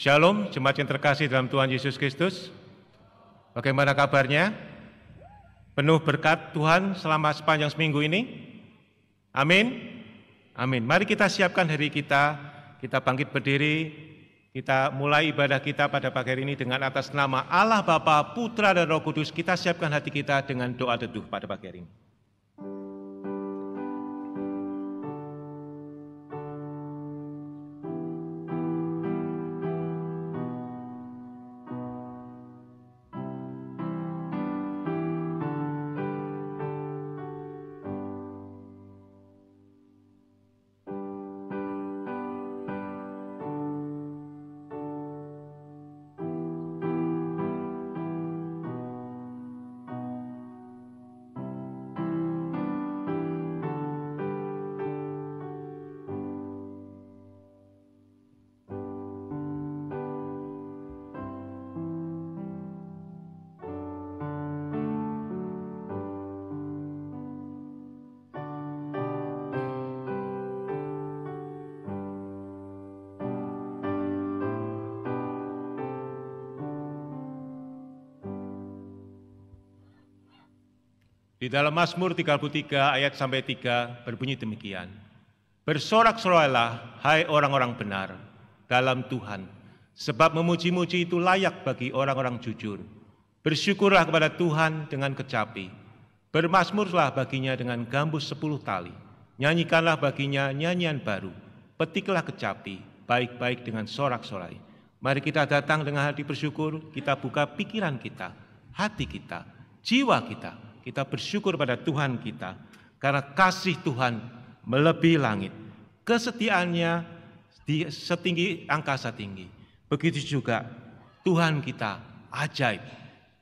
Shalom, jemaat yang terkasih dalam Tuhan Yesus Kristus. Bagaimana kabarnya? Penuh berkat Tuhan selama sepanjang seminggu ini? Amin. Amin. Mari kita siapkan diri kita bangkit berdiri, kita mulai ibadah kita pada pagi hari ini dengan atas nama Allah Bapa, Putra dan Roh Kudus. Kita siapkan hati kita dengan doa teduh pada pagi hari ini. Di dalam Mazmur 33 ayat sampai 3 berbunyi demikian. Bersorak-sorai,lah hai orang-orang benar dalam Tuhan, sebab memuji-muji itu layak bagi orang-orang jujur. Bersyukurlah kepada Tuhan dengan kecapi, bermazmurlah baginya dengan gambus 10 tali. Nyanyikanlah baginya nyanyian baru, petiklah kecapi, baik-baik dengan sorak-sorai. Mari kita datang dengan hati bersyukur, kita buka pikiran kita, hati kita, jiwa kita. Kita bersyukur pada Tuhan kita, karena kasih Tuhan melebihi langit. Kesetiaannya setinggi angkasa tinggi. Begitu juga Tuhan kita ajaib.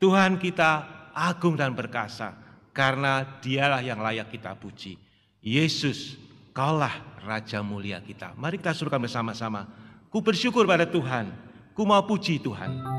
Tuhan kita agung dan perkasa, karena dialah yang layak kita puji. Yesus, kaulah Raja mulia kita. Mari kita suruhkan bersama-sama. Ku bersyukur pada Tuhan, ku mau puji Tuhan.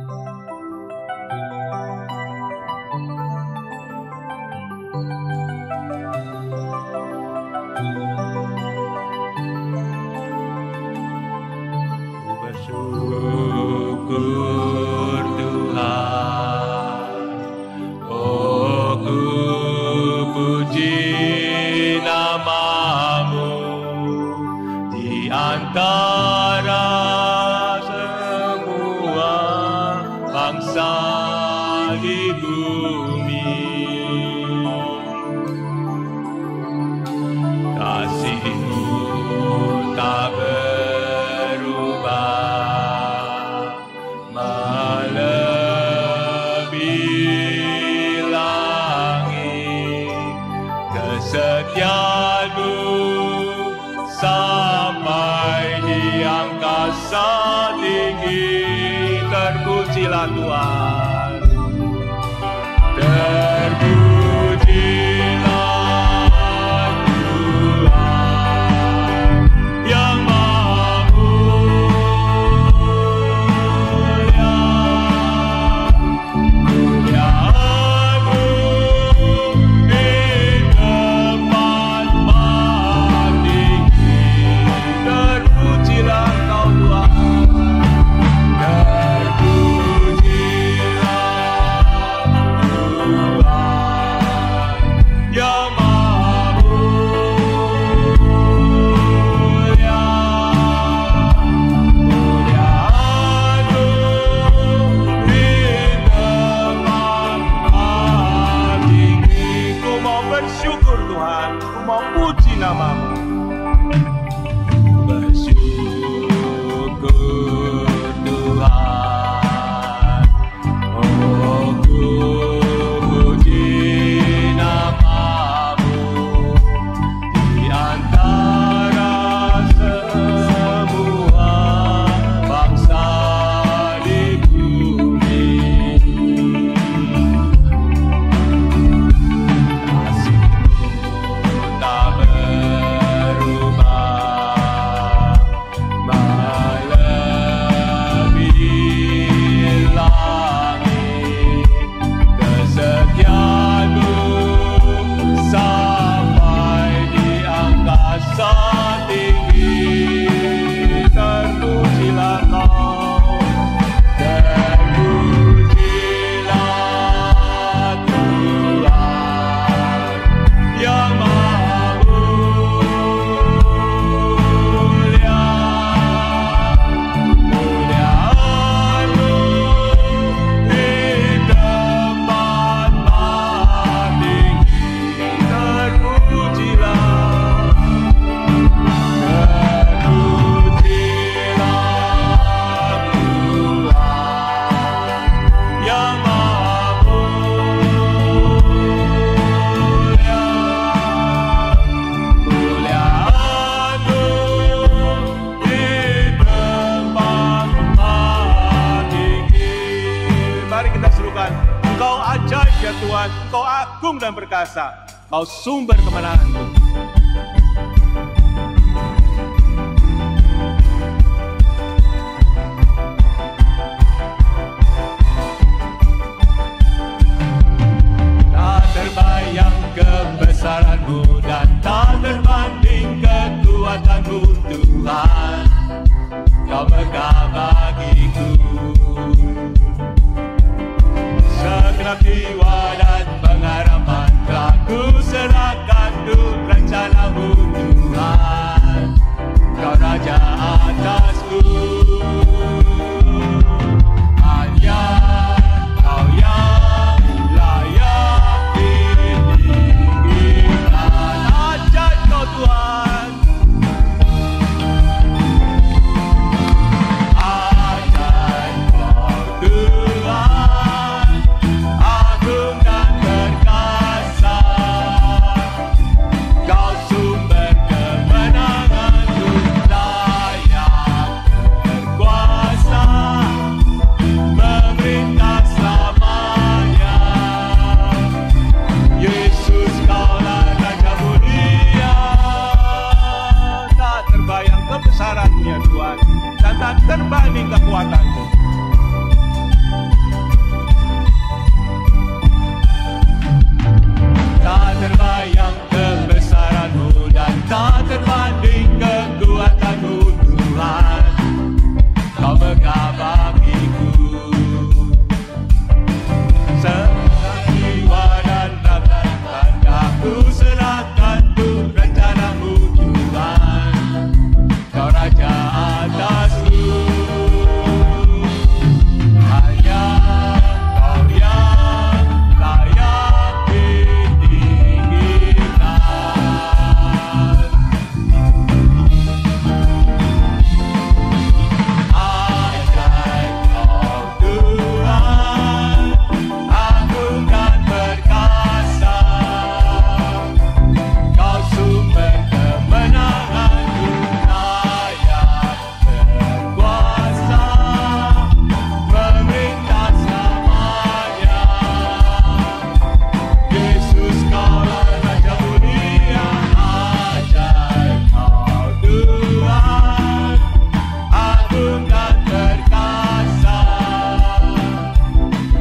Terpujilah Tuhan, yang Maha Mulia. Muliamu di tempat paling tinggi. Terpujilah Engkau Tuhan. Tinggi terpujilah Kau. Tuhan, Engkau agung dan perkasa, Engkau sumber kemenanganku. Tak terbayang kebesaran-Mu dan tak terbanding kekuatan-Mu Tuhan. Kau megah bagiku segenap jiwa dan pengharapan telah ku serahkan untuk rencana-Mu Tuhan. Kau Raja atasku, hanya Kau yang layak ditinggikan. Ajaib Kau Tuhan, ajaib Kau Tuhan, agung dan perkasa. Kau sumber kemenanganku, layak berkuasa, memerintah selamanya. Yesus, Kaulah Raja mulia. Tak terbayang kebesaran-Mu ya Tuhan, dan tak terbanding kekuatan-Mu. Tak terbayang kebesaran-Mu dan tak terbanding kekuatan-Mu Tuhan. Kau megah bagiku segenap jiwa dan raga, aku serahkan untuk rencana-Mu Tuhan. Kau Raja atasku, hanya Kau yang layak ditinggikan. Ajaib Kau Tuhan, agung dan perkasa. Kau sumber kemenanganku, layak berkuasa, memerintah selamanya. Yesus, Kaulah Raja mulia. Ajaib Kau Tuhan, agung dan perkasa.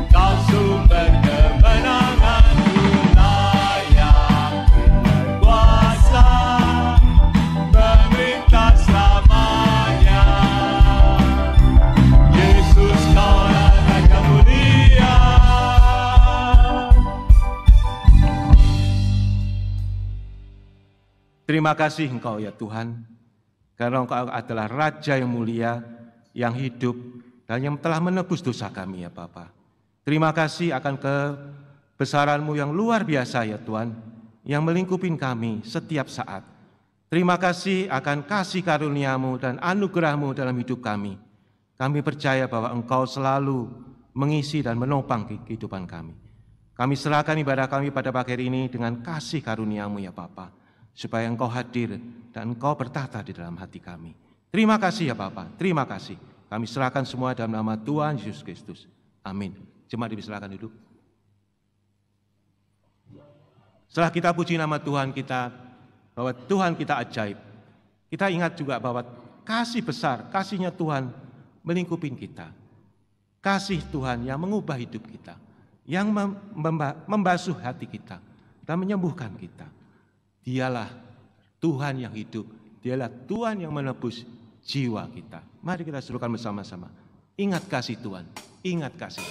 Kau sumber kemenanganku, layak berkuasa, memerintah selamanya. Yesus, Kaulah Raja mulia. Terima kasih Engkau ya Tuhan, karena Engkau adalah Raja yang mulia, yang hidup, dan yang telah menebus dosa kami ya Bapa. Terima kasih akan kebesaran-Mu yang luar biasa ya Tuhan, yang melingkupi kami setiap saat. Terima kasih akan kasih karunia-Mu dan anugerah-Mu dalam hidup kami. Kami percaya bahwa Engkau selalu mengisi dan menopang kehidupan kami. Kami serahkan ibadah kami pada pagi hari ini dengan kasih karunia-Mu ya Bapa, supaya Engkau hadir dan Engkau bertata di dalam hati kami. Terima kasih ya Bapa, terima kasih. Kami serahkan semua dalam nama Tuhan Yesus Kristus. Amin. Jemaat dipersilakan duduk. Setelah kita puji nama Tuhan kita, bahwa Tuhan kita ajaib, kita ingat juga bahwa kasih besar, kasih-Nya Tuhan melingkupi kita. Kasih Tuhan yang mengubah hidup kita, yang membasuh hati kita dan menyembuhkan kita. Dialah Tuhan yang hidup, Dialah Tuhan yang menebus jiwa kita. Mari kita serukan bersama-sama. Ingat kasih Tuhan, ingat kasih.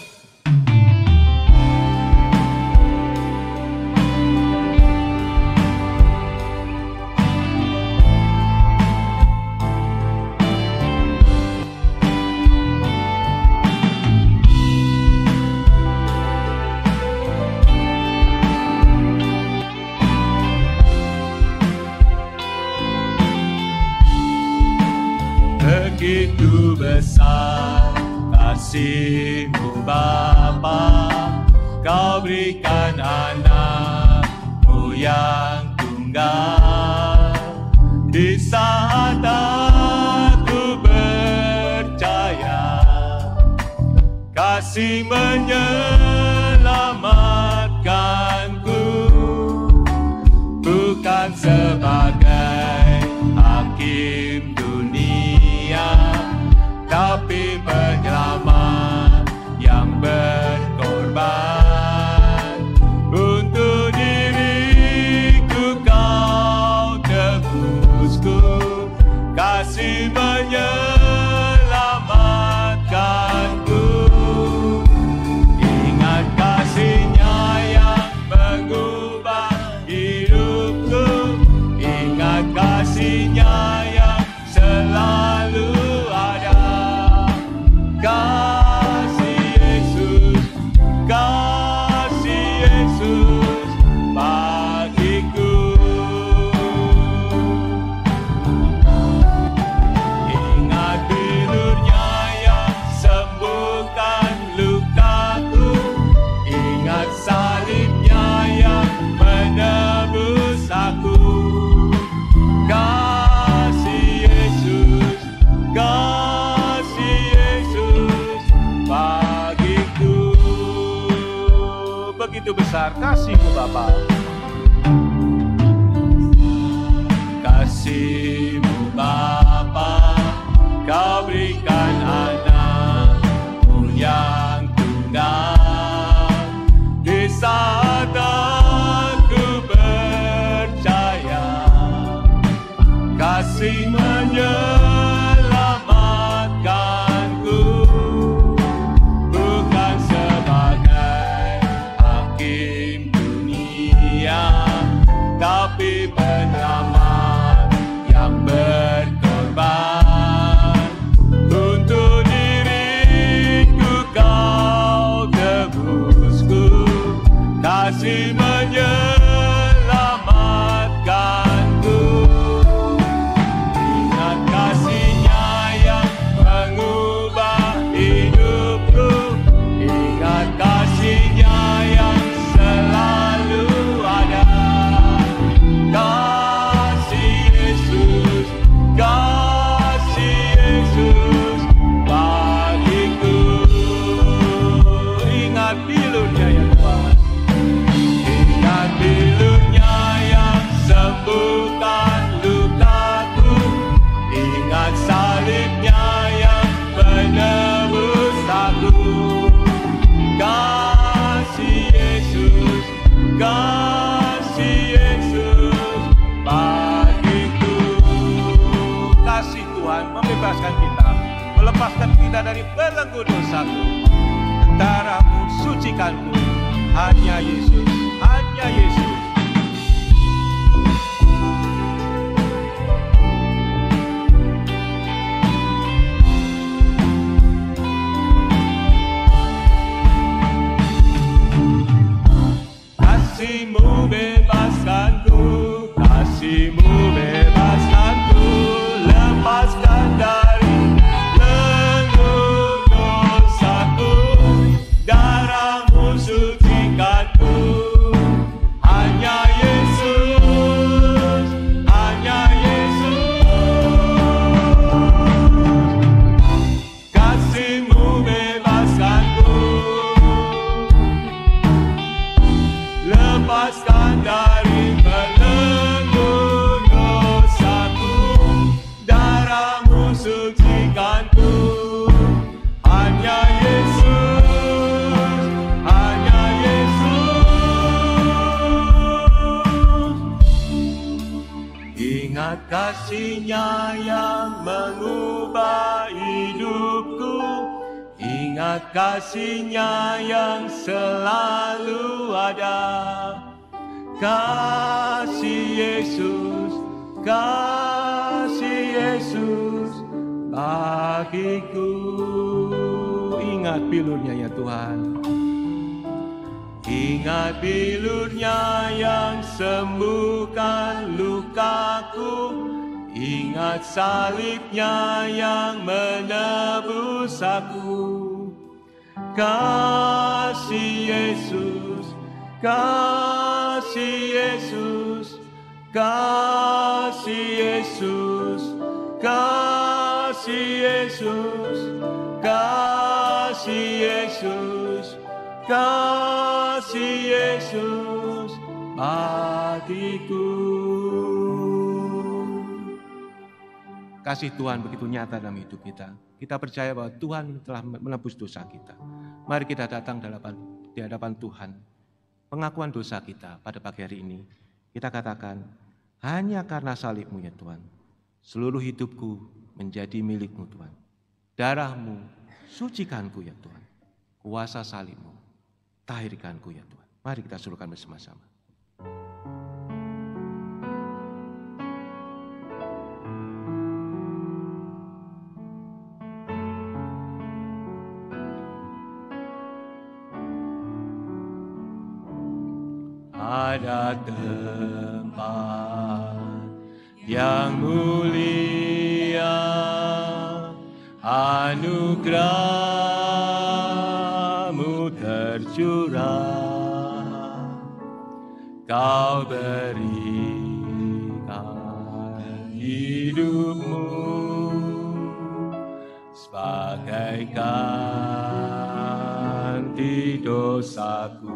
Begitu besar kasih-Mu Bapa, Kau berikan anak-Mu yang tunggal. Di saat aku percaya, kasih menyelamatkan tapi penyelamat yang berkorban. Untuk diriku kau tebusku, kasih menyelamatkanku. Ingat kasih-Nya yang mengubah hidupku, ingat kasih-Nya yang selalu ada. Kasih Yesus bagiku. Ingat bilur-Nya yang sembuhkan lukaku, ingat salib-Nya yang menebus aku. Kasih Yesus bagiku. Begitu besar kasih-Mu Bapa. Kasih-Mu Bapa, Kau berikan anak-Mu yang tunggal. Di saat aku percaya, kasih menyelamatkanku. Bukan sebagai hakim dunia, tapi penyelamat yang berkorban. Untuk diriku kau tebusku, kasih menyelamatkanku. Ingat kasih-Nya yang mengubah hidupku, ingat kasih-Nya yang selalu ada. Kasih Yesus bagiku. Ingat bilur-Nya ya Tuhan, ingat bilur-Nya yang sembuhkan lukaku, ingat salib-Nya yang menebus aku. Kasih Yesus bagiku. Kasih Tuhan membebaskan kita, melepaskan kita dari belenggu dosaku. Darah-Mu sucikanku, hanya Yesus, hanya Yesus. Kasih-Mu bebaskanku, kasih-Mu bebaskanku, lepaskan dari belenggu dosaku. Darah-Mu sucikanku, hanya Yesus, hanya Yesus. Kasih-Mu bebaskanku, lepaskan dari belenggu dosaku. Darah-Mu sucikanku, hanya Yesus, hanya Yesus. Ingat kasih-Nya yang mengubah hidupku, ingat kasih-Nya yang selalu ada. Kasih Yesus bagiku. Ingat bilur-Nya ya Tuhan, ingat bilur-Nya yang sembuhkan lukaku, ingat salib-Nya yang menebus aku. Kasih Yesus, kasih Yesus, kasih Yesus, kasih Yesus, kasih Yesus, kasih Yesus bagiku. kasih Tuhan begitu nyata dalam hidup kita. Kita percaya bahwa Tuhan telah menebus dosa kita. Mari kita datang di hadapan Tuhan. Pengakuan dosa kita pada pagi hari ini. Kita katakan, hanya karena salib-Mu ya Tuhan, seluruh hidupku menjadi milik-Mu Tuhan. Darah-Mu sucikanku ya Tuhan. Kuasa salib-Mu tahirkanku ya Tuhan. Mari kita suruhkan bersama-sama. Ada tempat yang mulia, anugerah-Mu tercurah, Kau berikan hidup-Mu sebagai ganti dosaku.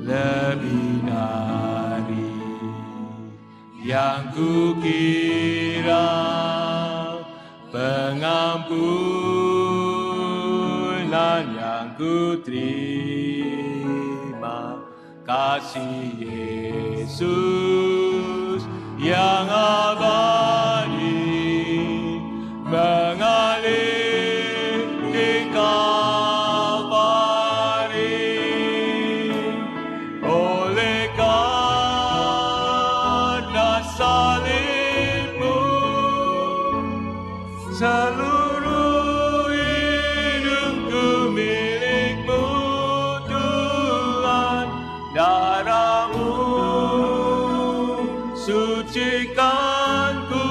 Lebih dari yang kukira, pengampunan yang kuterima, kasih Yesus yang abadi mengalir di seluruh hidupku milik-Mu Tuhan, darah-Mu sucikanku,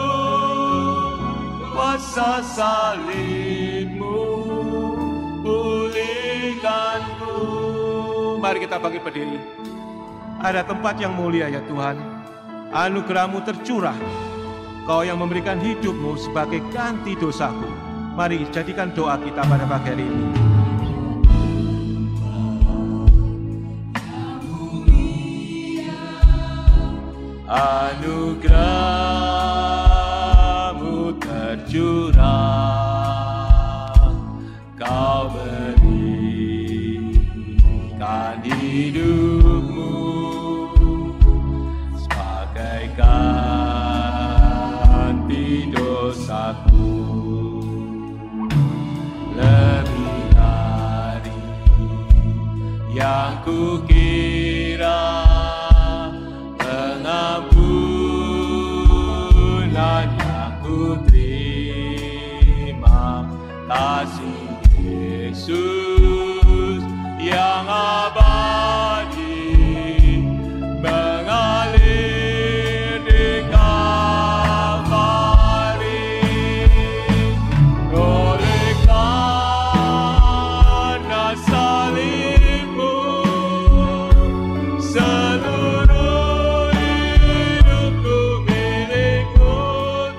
kuasa salib-Mu pulihkanku. Mari kita bangkit berdiri. Ada tempat yang mulia ya Tuhan, anugerah-Mu tercurah. Kau yang memberikan hidup-Mu sebagai ganti dosaku. Mari jadikan doa kita pada pagi hari ini. Anugerah-Mu tercurah, Kau berikan hidup-Mu sebagai ganti dosaku. Lebih dari yang kukira, pengampunan yang kuterima, kasih Yesus yang abadi mengalir di Kalvari. Oleh karena salib-Mu, seluruh hidupku milik-Mu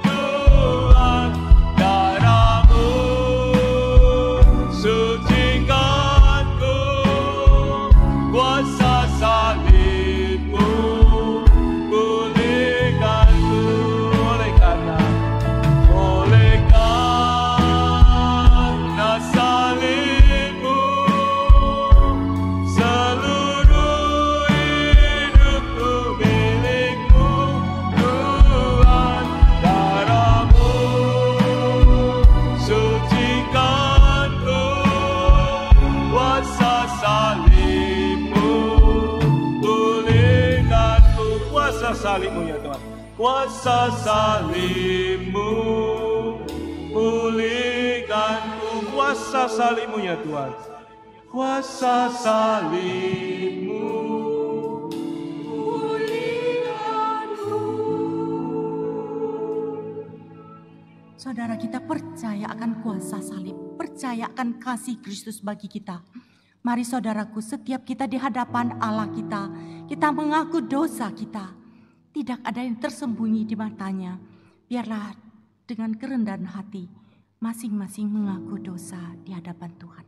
Tuhan, darah-Mu sucikanku, kuasa salib-Mu pulihkanku. Oleh karena salib-Mu, seluruh hidupku milik-Mu Tuhan, darah-Mu sucikanku, kuasa salib-Mu pulihkanku. Kuasa salib-Mu ya Tuhan. Kuasa salib-Mu pulihkanku, Kuasa salib-Mu ya Tuhan. kuasa salib-Mu pulihkanku. Saudara, kita percaya akan kuasa salib, percaya akan kasih Kristus bagi kita. Mari saudaraku, setiap kita di hadapan Allah kita mengaku dosa kita. Tidak ada yang tersembunyi di matanya. Biarlah dengan kerendahan hati, masing-masing mengaku dosa di hadapan Tuhan.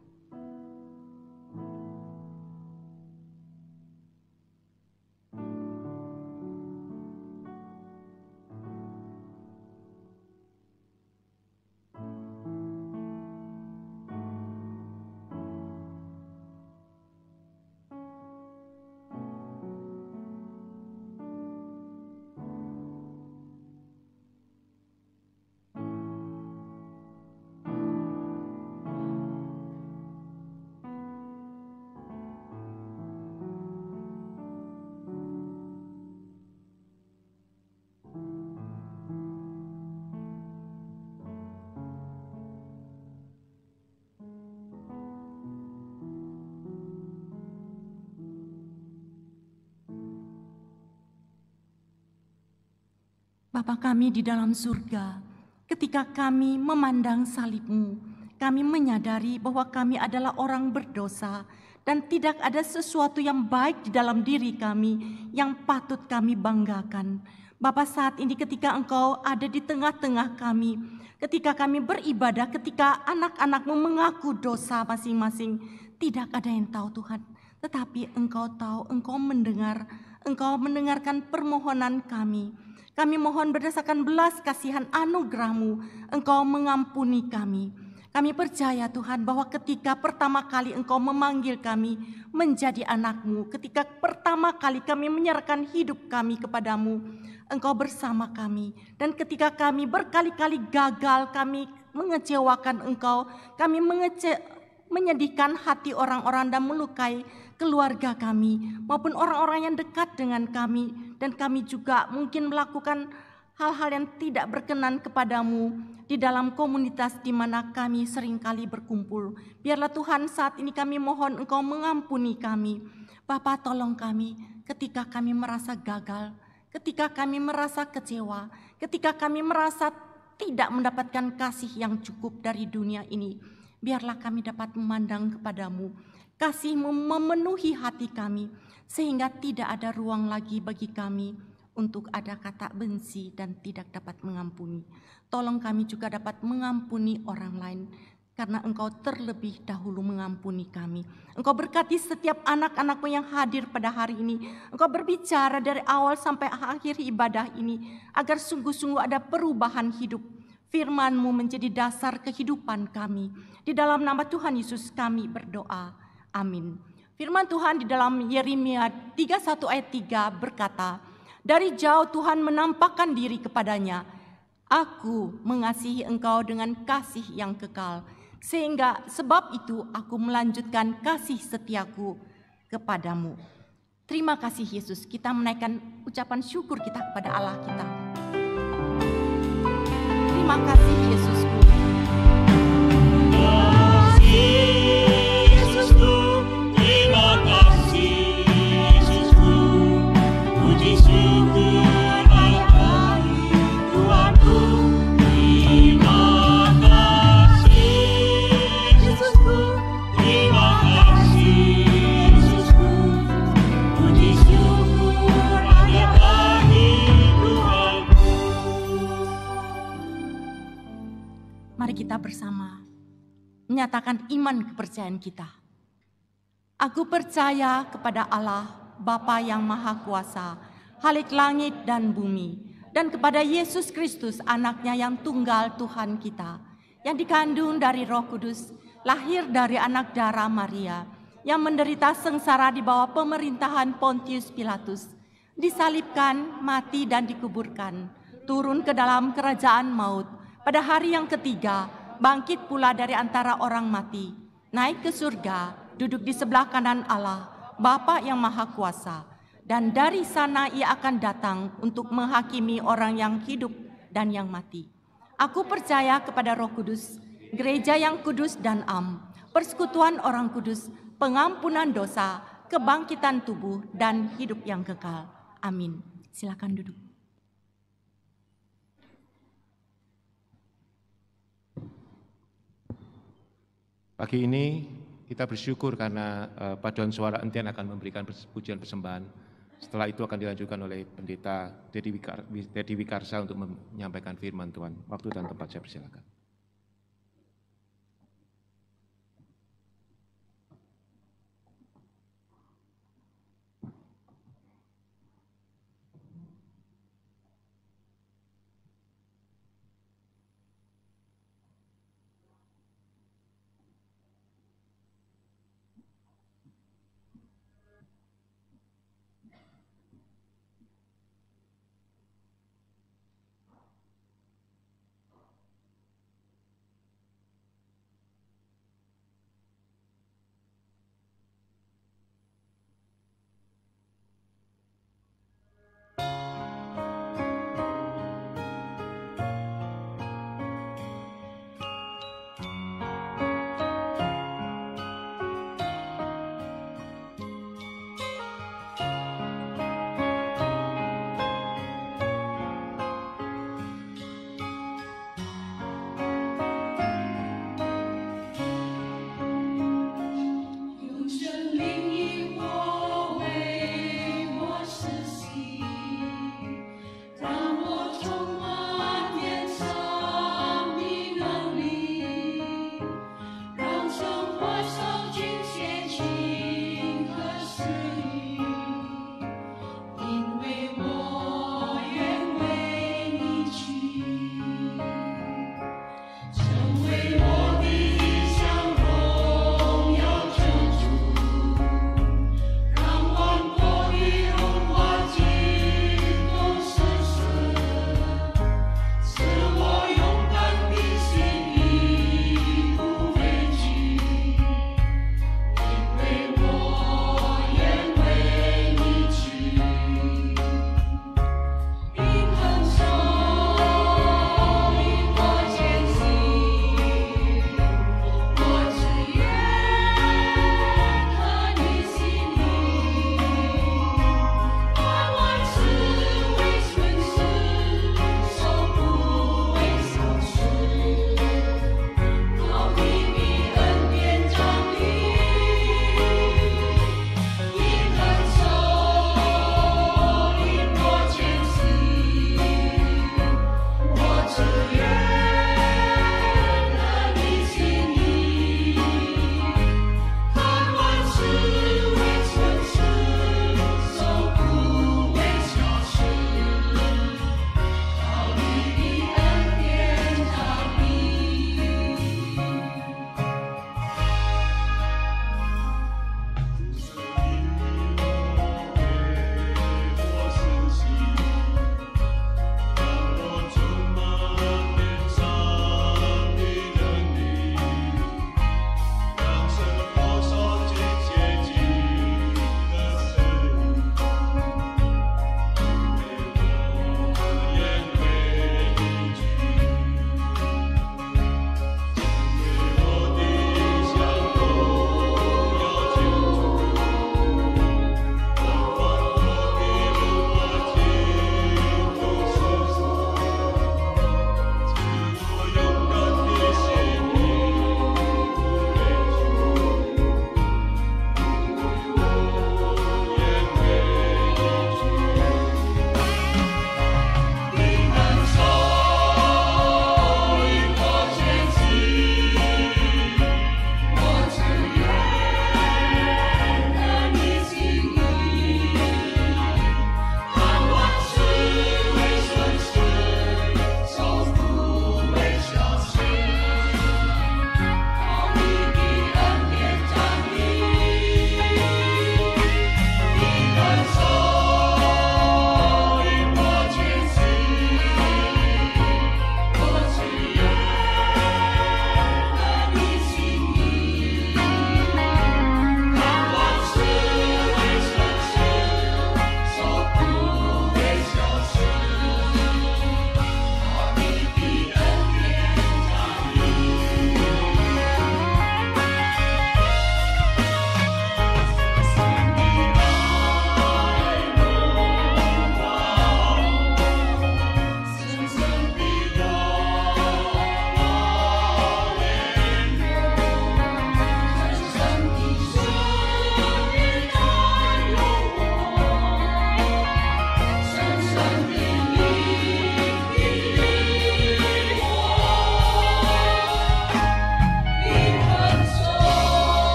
Bapa kami di dalam surga, ketika kami memandang salib-Mu, kami menyadari bahwa kami adalah orang berdosa dan tidak ada sesuatu yang baik di dalam diri kami yang patut kami banggakan. Bapa, saat ini ketika Engkau ada di tengah-tengah kami, ketika kami beribadah, ketika anak-anak-Mu mengaku dosa masing-masing, tidak ada yang tahu Tuhan. Tetapi Engkau tahu, Engkau mendengar, Engkau mendengarkan permohonan kami. Kami mohon berdasarkan belas kasihan anugerah-Mu, Engkau mengampuni kami. Kami percaya Tuhan bahwa ketika pertama kali Engkau memanggil kami menjadi anak-Mu, ketika pertama kali kami menyerahkan hidup kami kepadamu, Engkau bersama kami. Dan ketika kami berkali-kali gagal, kami mengecewakan Engkau, kami menyedihkan hati orang-orang dan melukai keluarga kami, maupun orang-orang yang dekat dengan kami, dan kami juga mungkin melakukan hal-hal yang tidak berkenan kepadamu di dalam komunitas di mana kami seringkali berkumpul. Biarlah Tuhan saat ini kami mohon Engkau mengampuni kami. Bapa, tolong kami ketika kami merasa gagal, ketika kami merasa kecewa, ketika kami merasa tidak mendapatkan kasih yang cukup dari dunia ini. Biarlah kami dapat memandang kepadamu, kasih-Mu memenuhi hati kami, sehingga tidak ada ruang lagi bagi kami untuk ada kata benci dan tidak dapat mengampuni. Tolong kami juga dapat mengampuni orang lain, karena Engkau terlebih dahulu mengampuni kami. Engkau berkati setiap anak-anak-Mu yang hadir pada hari ini. Engkau berbicara dari awal sampai akhir ibadah ini, agar sungguh-sungguh ada perubahan hidup. Firman-Mu menjadi dasar kehidupan kami. Di dalam nama Tuhan Yesus kami berdoa. Amin. Firman Tuhan di dalam Yeremia 31 ayat 3 berkata, dari jauh Tuhan menampakkan diri kepadanya. Aku mengasihi engkau dengan kasih yang kekal. Sehingga sebab itu aku melanjutkan kasih setiaku kepadamu. Terima kasih Yesus. Kita menaikkan ucapan syukur kita kepada Allah kita. Terima kasih Yesusku. Mari kita bersama menyatakan iman kepercayaan kita. Aku percaya kepada Allah, Bapa yang Maha Kuasa, Khalik langit dan bumi, dan kepada Yesus Kristus, anaknya yang tunggal Tuhan kita, yang dikandung dari Roh Kudus, lahir dari anak darah Maria, yang menderita sengsara di bawah pemerintahan Pontius Pilatus, disalibkan, mati dan dikuburkan, turun ke dalam kerajaan maut, pada hari yang ketiga, bangkit pula dari antara orang mati, naik ke surga, duduk di sebelah kanan Allah, Bapa yang Maha Kuasa, dan dari sana ia akan datang untuk menghakimi orang yang hidup dan yang mati. Aku percaya kepada Roh Kudus, gereja yang kudus dan am, persekutuan orang kudus, pengampunan dosa, kebangkitan tubuh, dan hidup yang kekal. Amin. Silakan duduk. Pagi ini kita bersyukur karena paduan suara entian akan memberikan pujian persembahan. Setelah itu akan dilanjutkan oleh Pendeta Dedi Wikarsa untuk menyampaikan firman Tuhan. Waktu dan tempat saya persilakan.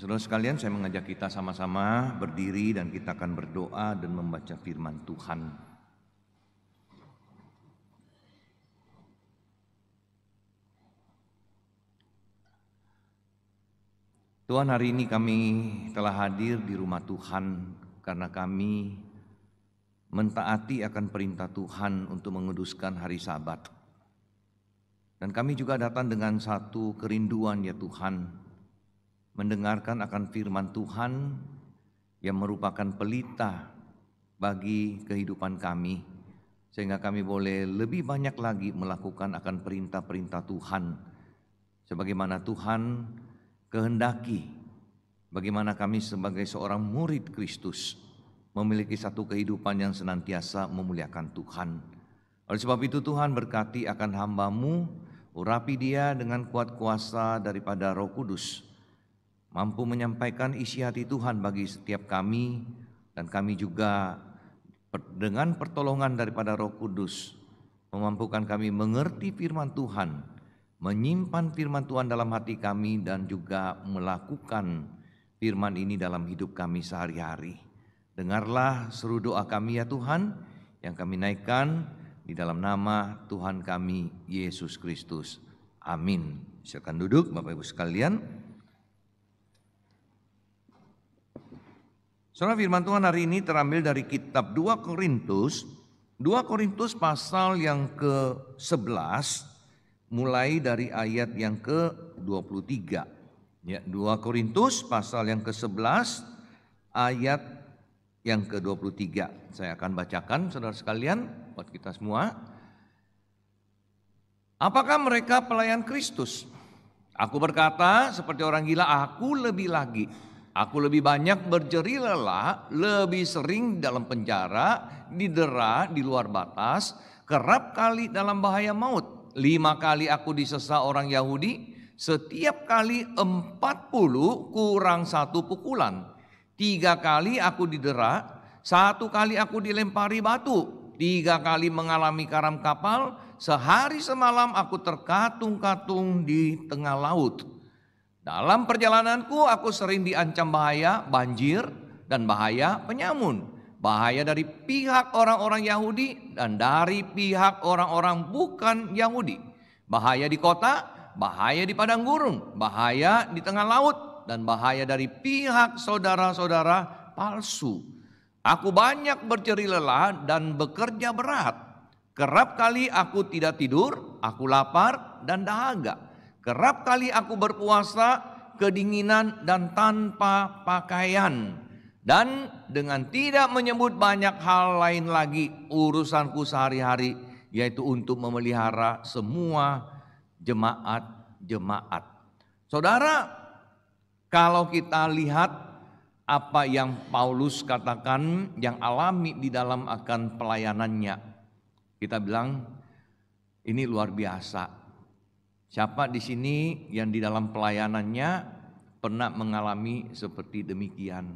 saudara sekalian, saya mengajak kita sama-sama berdiri dan kita akan berdoa dan membaca firman Tuhan. Tuhan, hari ini kami telah hadir di rumah Tuhan karena kami mentaati akan perintah Tuhan untuk menguduskan hari Sabat. Dan kami juga datang dengan satu kerinduan, ya Tuhan, mendengarkan akan firman Tuhan yang merupakan pelita bagi kehidupan kami, sehingga kami boleh lebih banyak lagi melakukan akan perintah-perintah Tuhan sebagaimana Tuhan kehendaki, bagaimana kami sebagai seorang murid Kristus memiliki satu kehidupan yang senantiasa memuliakan Tuhan. Oleh sebab itu Tuhan, berkati akan hamba-Mu, urapi dia dengan kuat kuasa daripada Roh Kudus, mampu menyampaikan isi hati Tuhan bagi setiap kami, dan kami juga dengan pertolongan daripada Roh Kudus memampukan kami mengerti firman Tuhan, menyimpan firman Tuhan dalam hati kami, dan juga melakukan firman ini dalam hidup kami sehari-hari. Dengarlah seru doa kami, ya Tuhan, yang kami naikkan di dalam nama Tuhan kami Yesus Kristus. Amin. Silakan duduk Bapak Ibu sekalian. Saudara, firman Tuhan hari ini terambil dari kitab 2 Korintus pasal yang ke-11, mulai dari ayat yang ke-23. Ya, 2 Korintus pasal yang ke-11 ayat yang ke-23. Saya akan bacakan saudara sekalian buat kita semua. Apakah mereka pelayan Kristus? Aku berkata seperti orang gila, aku lebih lagi. Aku lebih banyak berjeri lelah, lebih sering dalam penjara, didera di luar batas, kerap kali dalam bahaya maut. 5 kali aku disesa orang Yahudi, setiap kali 40 kurang 1 pukulan. 3 kali aku didera, 1 kali aku dilempari batu, 3 kali mengalami karam kapal, sehari semalam aku terkatung-katung di tengah laut. Dalam perjalananku aku sering diancam bahaya banjir dan bahaya penyamun. Bahaya dari pihak orang-orang Yahudi dan dari pihak orang-orang bukan Yahudi. Bahaya di kota, bahaya di padang gurun, bahaya di tengah laut, dan bahaya dari pihak saudara-saudara palsu. Aku banyak berjeri lelah dan bekerja berat. Kerap kali aku tidak tidur, aku lapar dan dahaga. Kerap kali aku berpuasa, kedinginan dan tanpa pakaian. Dan dengan tidak menyebut banyak hal lain lagi urusanku sehari-hari, yaitu untuk memelihara semua jemaat-jemaat. Saudara, kalau kita lihat apa yang Paulus katakan yang alami di dalam akan pelayanannya, kita bilang ini luar biasa. Siapa di sini yang di dalam pelayanannya pernah mengalami seperti demikian?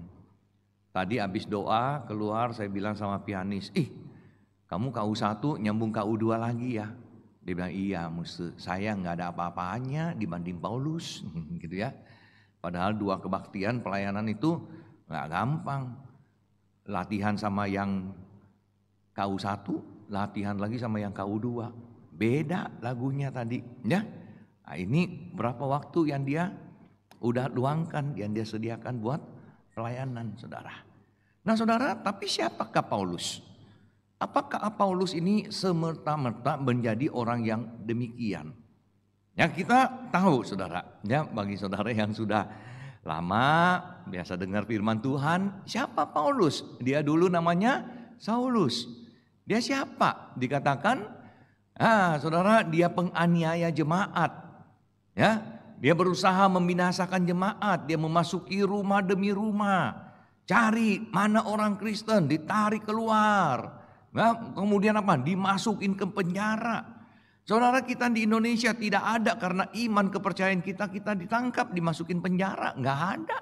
Tadi habis doa keluar, saya bilang sama pianis, kamu KU1 nyambung KU2 lagi ya? Dia bilang iya, saya nggak ada apa-apanya dibanding Paulus, gitu ya. Padahal 2 kebaktian pelayanan itu nggak gampang. Latihan sama yang KU1, latihan lagi sama yang KU2, beda lagunya tadi, ya. Nah, ini berapa waktu yang dia udah luangkan, yang dia sediakan buat pelayanan, saudara. Nah, saudara, tapi siapakah Paulus? Apakah Paulus ini semerta-merta menjadi orang yang demikian? Ya, kita tahu, saudara, ya, bagi saudara yang sudah lama biasa dengar firman Tuhan, siapa Paulus? Dia dulu namanya Saulus. Dia siapa? Dikatakan, saudara, dia penganiaya jemaat. Ya, dia berusaha membinasakan jemaat, dia memasuki rumah demi rumah, cari mana orang Kristen, ditarik keluar. Nah, kemudian apa? Dimasukin ke penjara. Saudara, kita di Indonesia tidak ada karena iman kepercayaan kita ditangkap, dimasukin penjara, nggak ada.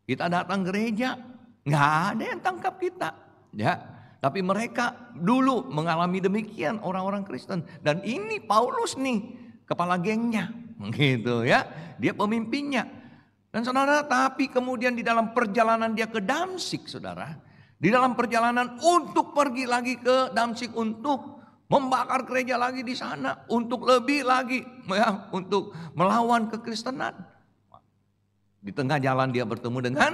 Kita datang gereja, nggak ada yang tangkap kita. Ya, tapi mereka dulu mengalami demikian orang-orang Kristen. Dan ini Paulus nih, kepala gengnya. Gitu ya, dia pemimpinnya. Dan saudara, tapi kemudian di dalam perjalanan dia ke Damsyik, saudara. Di dalam perjalanan untuk pergi lagi ke Damsyik untuk membakar gereja lagi di sana. Untuk lebih lagi, ya, untuk melawan kekristenan. Di tengah jalan dia bertemu dengan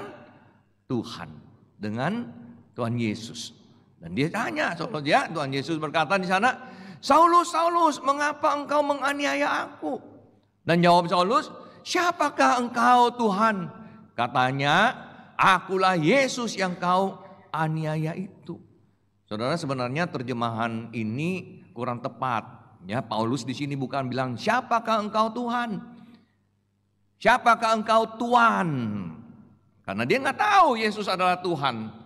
Tuhan. Dengan Tuhan Yesus. Dan dia tanya, ya, Tuhan Yesus berkata di sana, Saulus, Saulus, mengapa engkau menganiaya aku? Dan jawab Saulus, siapakah engkau Tuhan? Katanya, akulah Yesus yang kau aniaya itu. Saudara, sebenarnya terjemahan ini kurang tepat. Ya, Paulus di sini bukan bilang siapakah engkau Tuhan? Siapakah engkau Tuhan? Karena dia nggak tahu Yesus adalah Tuhan.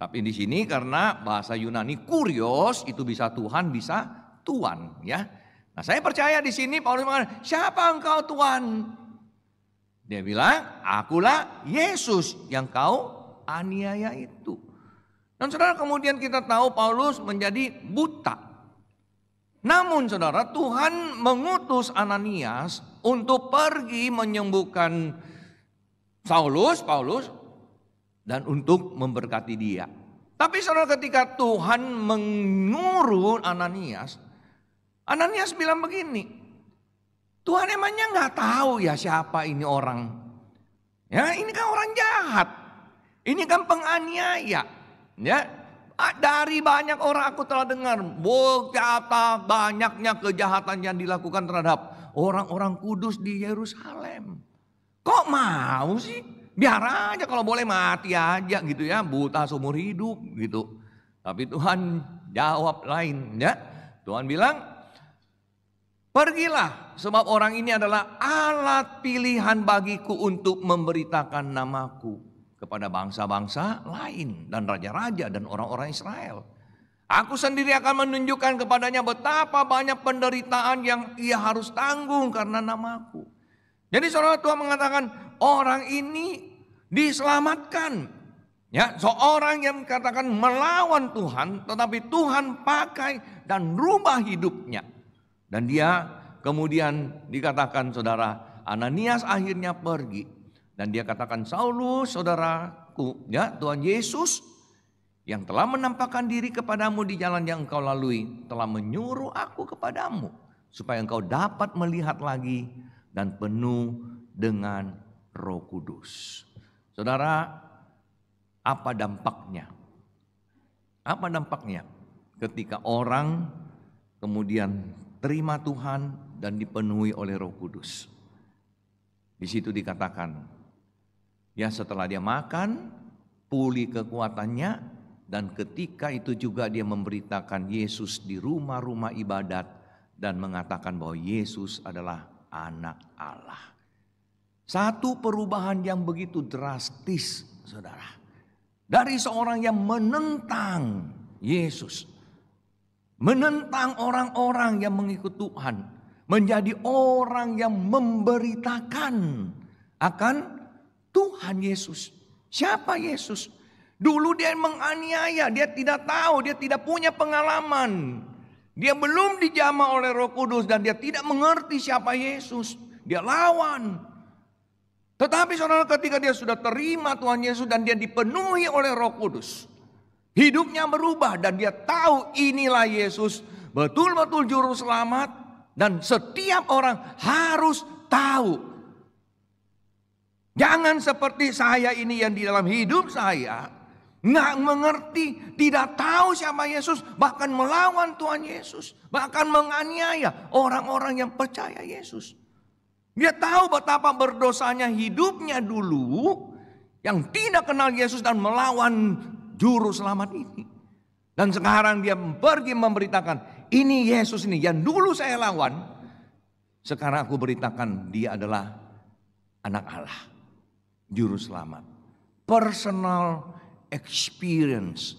Tapi di sini karena bahasa Yunani kurios, itu bisa Tuhan, bisa Tuan, ya. Nah, saya percaya di sini Paulus mengatakan, siapa engkau Tuhan? Dia bilang, akulah Yesus yang kau aniaya itu. Dan saudara, kemudian kita tahu Paulus menjadi buta. Namun saudara, Tuhan mengutus Ananias untuk pergi menyembuhkan Paulus, dan untuk memberkati dia. Tapi saudara, ketika Tuhan menyuruh Ananias bilang begini, Tuhan emangnya nggak tahu ya siapa ini orang? Ya, ini kan orang jahat, ini kan penganiaya. Ya, dari banyak orang aku telah dengar betapa banyaknya kejahatan yang dilakukan terhadap orang-orang kudus di Yerusalem. Kok mau sih? Biar aja kalau boleh mati aja gitu ya, buta seumur hidup gitu. Tapi Tuhan jawab lain, ya. Tuhan bilang, pergilah, sebab orang ini adalah alat pilihan bagiku untuk memberitakan namaku kepada bangsa-bangsa lain dan raja-raja dan orang-orang Israel. Aku sendiri akan menunjukkan kepadanya betapa banyak penderitaan yang ia harus tanggung karena namaku. Jadi saudara, Tuhan mengatakan orang ini diselamatkan. Ya, seorang yang katakan melawan Tuhan, tetapi Tuhan pakai dan rubah hidupnya. Dan dia kemudian dikatakan saudara, Ananias akhirnya pergi. Dan dia katakan, Saulus saudaraku, ya, Tuhan Yesus yang telah menampakkan diri kepadamu di jalan yang engkau lalui, telah menyuruh aku kepadamu, supaya engkau dapat melihat lagi dan penuh dengan Roh Kudus. Saudara, apa dampaknya? Apa dampaknya ketika orang kemudian terima Tuhan dan dipenuhi oleh Roh Kudus? Di situ dikatakan, ya, setelah dia makan, pulih kekuatannya, dan ketika itu juga dia memberitakan Yesus di rumah-rumah ibadat dan mengatakan bahwa Yesus adalah Anak Allah. Satu perubahan yang begitu drastis, saudara. Dari seorang yang menentang Yesus, menentang orang-orang yang mengikut Tuhan, menjadi orang yang memberitakan akan Tuhan Yesus. Siapa Yesus? Dulu dia menganiaya, dia tidak tahu, dia tidak punya pengalaman. Dia belum dijamah oleh Roh Kudus dan dia tidak mengerti siapa Yesus. Dia lawan. Tetapi saudara, ketika dia sudah terima Tuhan Yesus dan dia dipenuhi oleh Roh Kudus, hidupnya berubah dan dia tahu inilah Yesus, betul-betul juru selamat, dan setiap orang harus tahu. Jangan seperti saya ini yang di dalam hidup saya nggak mengerti, tidak tahu siapa Yesus, bahkan melawan Tuhan Yesus, bahkan menganiaya orang-orang yang percaya Yesus. Dia tahu betapa berdosanya hidupnya dulu yang tidak kenal Yesus dan melawan juru selamat ini. Dan sekarang dia pergi memberitakan, ini Yesus ini yang dulu saya lawan, sekarang aku beritakan dia adalah Anak Allah, juru selamat. Personal experience,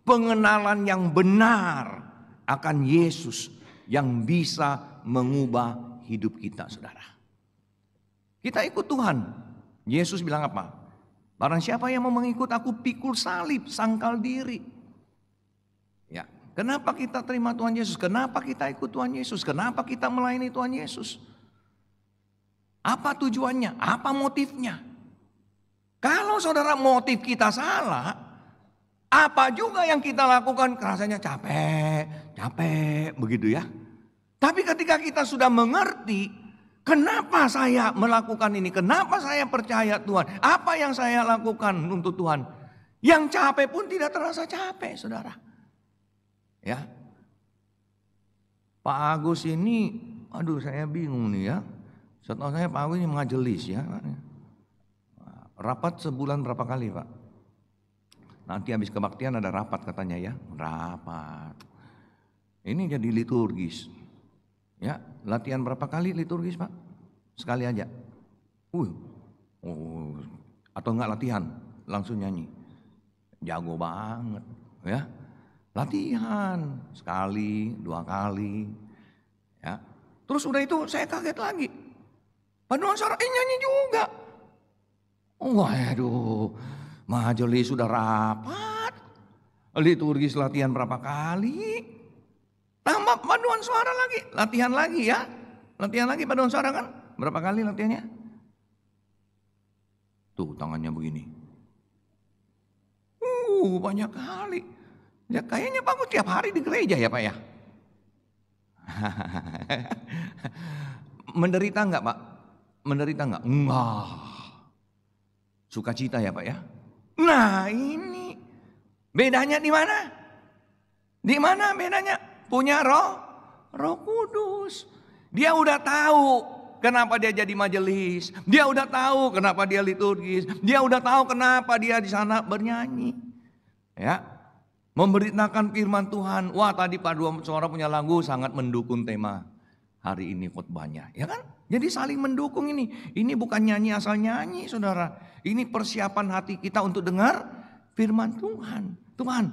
pengenalan yang benar akan Yesus yang bisa mengubah hidup kita, saudara. Kita ikut Tuhan. Yesus bilang apa? Barang siapa yang mau mengikut aku, pikul salib, sangkal diri. Ya, kenapa kita terima Tuhan Yesus? Kenapa kita ikut Tuhan Yesus? Kenapa kita melayani Tuhan Yesus? Apa tujuannya? Apa motifnya? Kalau saudara motif kita salah, apa juga yang kita lakukan rasanya capek begitu ya. Tapi ketika kita sudah mengerti, kenapa saya melakukan ini, kenapa saya percaya Tuhan, apa yang saya lakukan untuk Tuhan, yang capek pun tidak terasa capek, saudara. Ya, Pak Agus ini, aduh saya bingung nih ya. Setahu saya Pak Agus ini majelis ya. Rapat sebulan berapa kali Pak? Nanti habis kebaktian ada rapat katanya ya. Rapat. Ini jadi liturgis. Ya, latihan berapa kali liturgis Pak? Sekali aja. Atau enggak latihan, langsung nyanyi. Jago banget ya. Latihan sekali, 2 kali. Ya. Terus udah itu saya kaget lagi. Paduan suara nyanyi juga. Waduh, majelis sudah rapat. Liturgis latihan berapa kali? Tambah paduan suara lagi, latihan lagi ya. Latihan lagi paduan suara kan? Berapa kali latihannya? Tuh tangannya begini. Banyak kali. Ya kayaknya bagus tiap hari di gereja ya Pak ya. Menderita enggak Pak? Menderita enggak? Enggak. Sukacita ya Pak ya. Nah ini bedanya di mana? Di mana bedanya? Punya Roh Kudus. Dia udah tahu kenapa dia jadi majelis. Dia udah tahu kenapa dia liturgis. Dia udah tahu kenapa dia di sana bernyanyi. Ya. Memberitakan firman Tuhan. Wah tadi paduan suara punya lagu sangat mendukung tema hari ini khotbahnya. Ya kan? Jadi saling mendukung ini. Ini bukan nyanyi asal nyanyi saudara. Ini persiapan hati kita untuk dengar firman Tuhan. Tuhan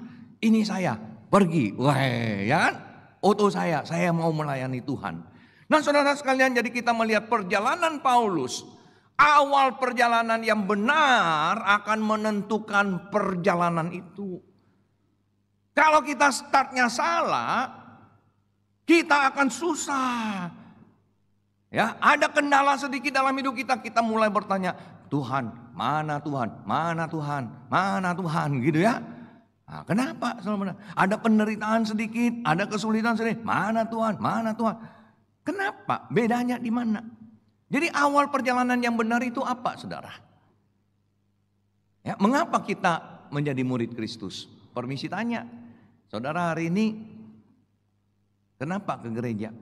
ini saya pergi. Wah ya kan? Utus saya mau melayani Tuhan. Nah saudara sekalian jadi kita melihat perjalanan Paulus. Awal perjalanan yang benar akan menentukan perjalanan itu. Kalau kita startnya salah, kita akan susah. Ya, ada kendala sedikit dalam hidup kita, kita mulai bertanya, Tuhan, mana Tuhan, mana Tuhan, mana Tuhan, gitu ya. Nah, kenapa? Ada penderitaan sedikit, ada kesulitan sedikit, mana Tuhan, mana Tuhan. Kenapa? Bedanya di mana? Jadi awal perjalanan yang benar itu apa, saudara? Ya, mengapa kita menjadi murid Kristus? Permisi tanya, saudara hari ini kenapa ke gereja?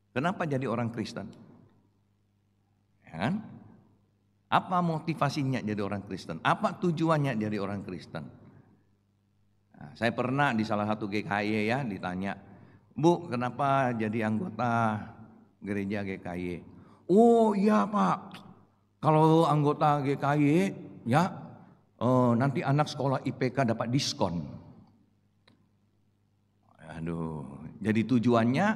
Kenapa jadi orang Kristen? Ya kan? Apa motivasinya jadi orang Kristen? Apa tujuannya jadi orang Kristen? Nah, saya pernah di salah satu GKY ya ditanya, Bu kenapa jadi anggota gereja GKY? Oh iya Pak, kalau anggota GKY ya nanti anak sekolah IPK dapat diskon. Aduh, jadi tujuannya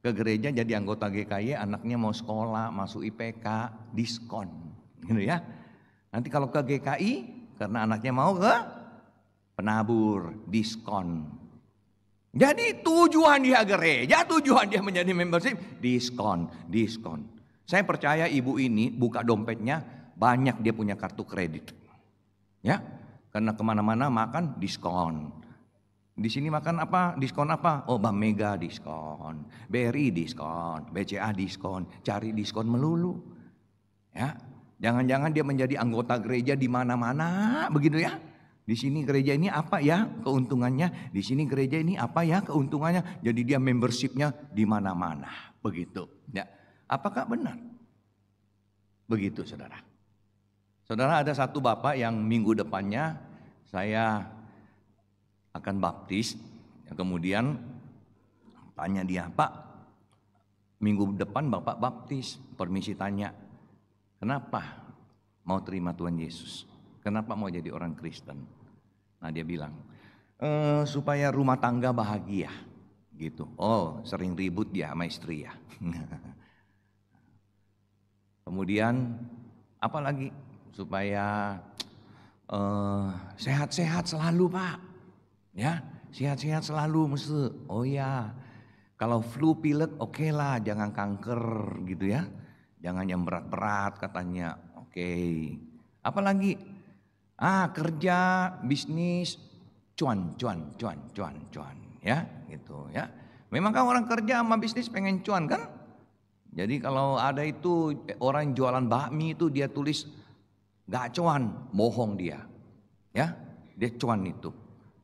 ke gereja jadi anggota GKY, anaknya mau sekolah, masuk IPK, diskon. Gitu ya. Nanti kalau ke GKI, karena anaknya mau ke penabur, diskon. Jadi tujuan dia gereja, tujuan dia menjadi membership, diskon. Saya percaya ibu ini buka dompetnya, banyak dia punya kartu kredit. Ya, karena kemana-mana makan diskon. Di sini makan apa? Diskon apa? Oh, Bank Mega diskon, BRI diskon, BCA diskon, cari diskon melulu. Ya, jangan-jangan dia menjadi anggota gereja di mana-mana, begitu ya? Di sini gereja ini apa ya keuntungannya? Di sini gereja ini apa ya keuntungannya? Jadi dia membershipnya di mana-mana, begitu. Ya, apakah benar? Begitu, saudara. Saudara, ada satu bapak yang minggu depannya saya akan baptis, kemudian tanya dia, Pak, minggu depan Bapak baptis, permisi tanya, kenapa mau terima Tuhan Yesus? Kenapa mau jadi orang Kristen? Nah dia bilang, supaya rumah tangga bahagia, gitu. Oh sering ribut dia sama istri ya. Kemudian apa lagi? Supaya sehat-sehat selalu Pak. Ya, sehat-sehat selalu mesti. Oh ya, kalau flu pilek oke lah, jangan kanker gitu ya. Jangan yang berat-berat katanya. Oke. Apalagi kerja, bisnis, cuan, ya, gitu ya. Memang kan orang kerja sama bisnis pengen cuan kan? Jadi kalau ada itu orang jualan bakmi itu dia tulis gak cuan, bohong dia. Ya, dia cuan itu.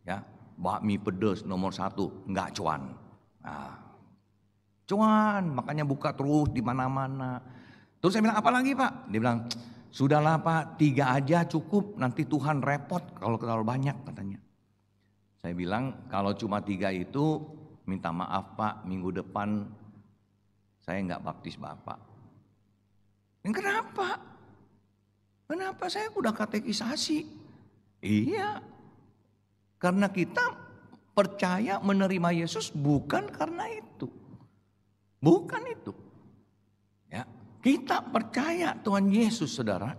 Ya, bakmi pedas nomor 1 gak cuan. Nah, cuan, makanya buka terus di mana-mana. Terus saya bilang apa lagi Pak? Dia bilang, sudahlah Pak, 3 aja cukup, nanti Tuhan repot kalau terlalu banyak katanya. Saya bilang kalau cuma 3 itu minta maaf Pak, minggu depan saya nggak baptis Bapak. Kenapa? Kenapa? Saya udah katekisasi. Iya, karena kita percaya menerima Yesus bukan karena itu. Bukan itu. Ya, kita percaya Tuhan Yesus saudara.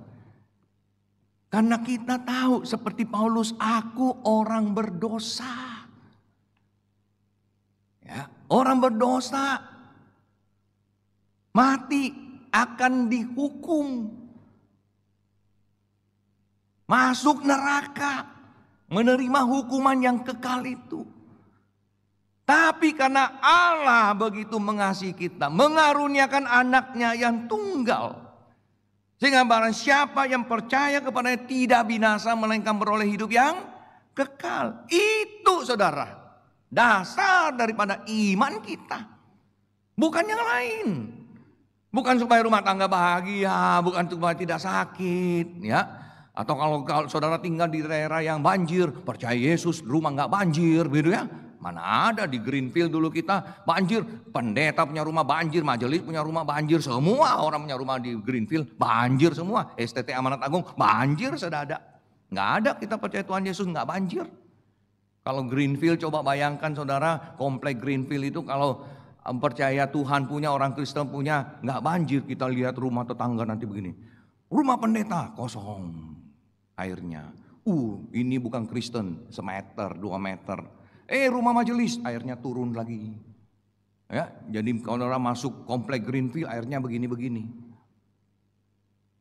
Karena kita tahu seperti Paulus, aku orang berdosa. Ya, orang berdosa mati akan dihukum. Masuk neraka, menerima hukuman yang kekal itu. Tapi karena Allah begitu mengasihi kita, mengaruniakan anaknya yang tunggal. Sehingga barang siapa yang percaya kepadanya tidak binasa melainkan beroleh hidup yang kekal. Itu saudara, dasar daripada iman kita. Bukan yang lain. Bukan supaya rumah tangga bahagia, bukan supaya tidak sakit, ya. Atau kalau saudara tinggal di daerah yang banjir, percaya Yesus, rumah nggak banjir, gitu ya. Mana ada di Greenfield dulu kita banjir, pendeta punya rumah banjir, majelis punya rumah banjir, semua orang punya rumah di Greenfield banjir semua. STT Amanat Agung banjir sudah ada. Nggak ada kita percaya Tuhan Yesus nggak banjir. Kalau Greenfield coba bayangkan saudara, komplek Greenfield itu kalau percaya Tuhan punya, orang Kristen punya, nggak banjir. Kita lihat rumah tetangga nanti begini, rumah pendeta kosong airnya. Ini bukan Kristen, 1 meter, 2 meter. Rumah majelis airnya turun lagi. Ya, jadi kalau orang masuk komplek Greenfield airnya begini-begini.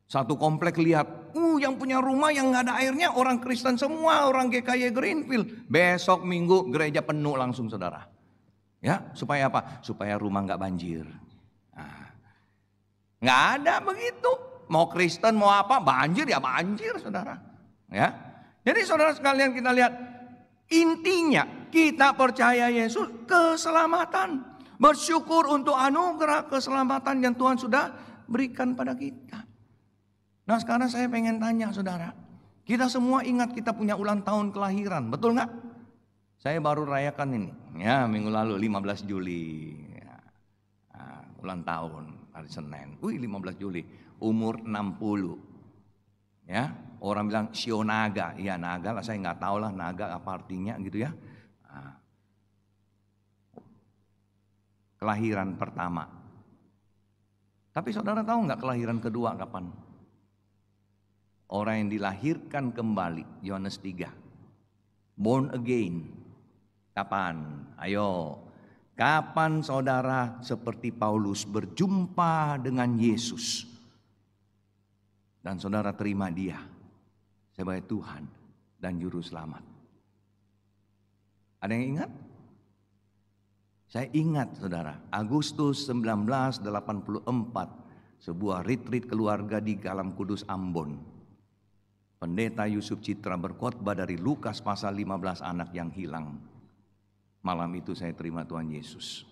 Satu komplek lihat, yang punya rumah yang nggak ada airnya orang Kristen semua, orang GKY Greenfield. Besok Minggu gereja penuh langsung saudara. Ya, supaya apa? Supaya rumah nggak banjir. Nah, nggak ada begitu. Mau Kristen mau apa banjir ya banjir saudara. Ya, jadi saudara sekalian kita lihat intinya kita percaya Yesus keselamatan, bersyukur untuk anugerah keselamatan yang Tuhan sudah berikan pada kita. Nah sekarang saya pengen tanya saudara, kita semua ingat kita punya ulang tahun kelahiran, betul nggak? Saya baru rayakan ini, ya minggu lalu 15 Juli, ya. Ulang tahun hari Senin, 15 Juli, umur 60, ya. Orang bilang sio naga, ya naga lah, saya nggak tahu lah naga apa artinya gitu ya. Kelahiran pertama. Tapi saudara tahu nggak kelahiran kedua kapan? Orang yang dilahirkan kembali, Yohanes 3. Born again. Kapan? Ayo. Kapan saudara seperti Paulus berjumpa dengan Yesus? Dan saudara terima dia sebagai Tuhan dan Juru Selamat. Ada yang ingat? Saya ingat saudara, Agustus 1984, sebuah retreat keluarga di Galam Kudus Ambon. Pendeta Yusuf Citra berkhotbah dari Lukas pasal 15 anak yang hilang. Malam itu saya terima Tuhan Yesus.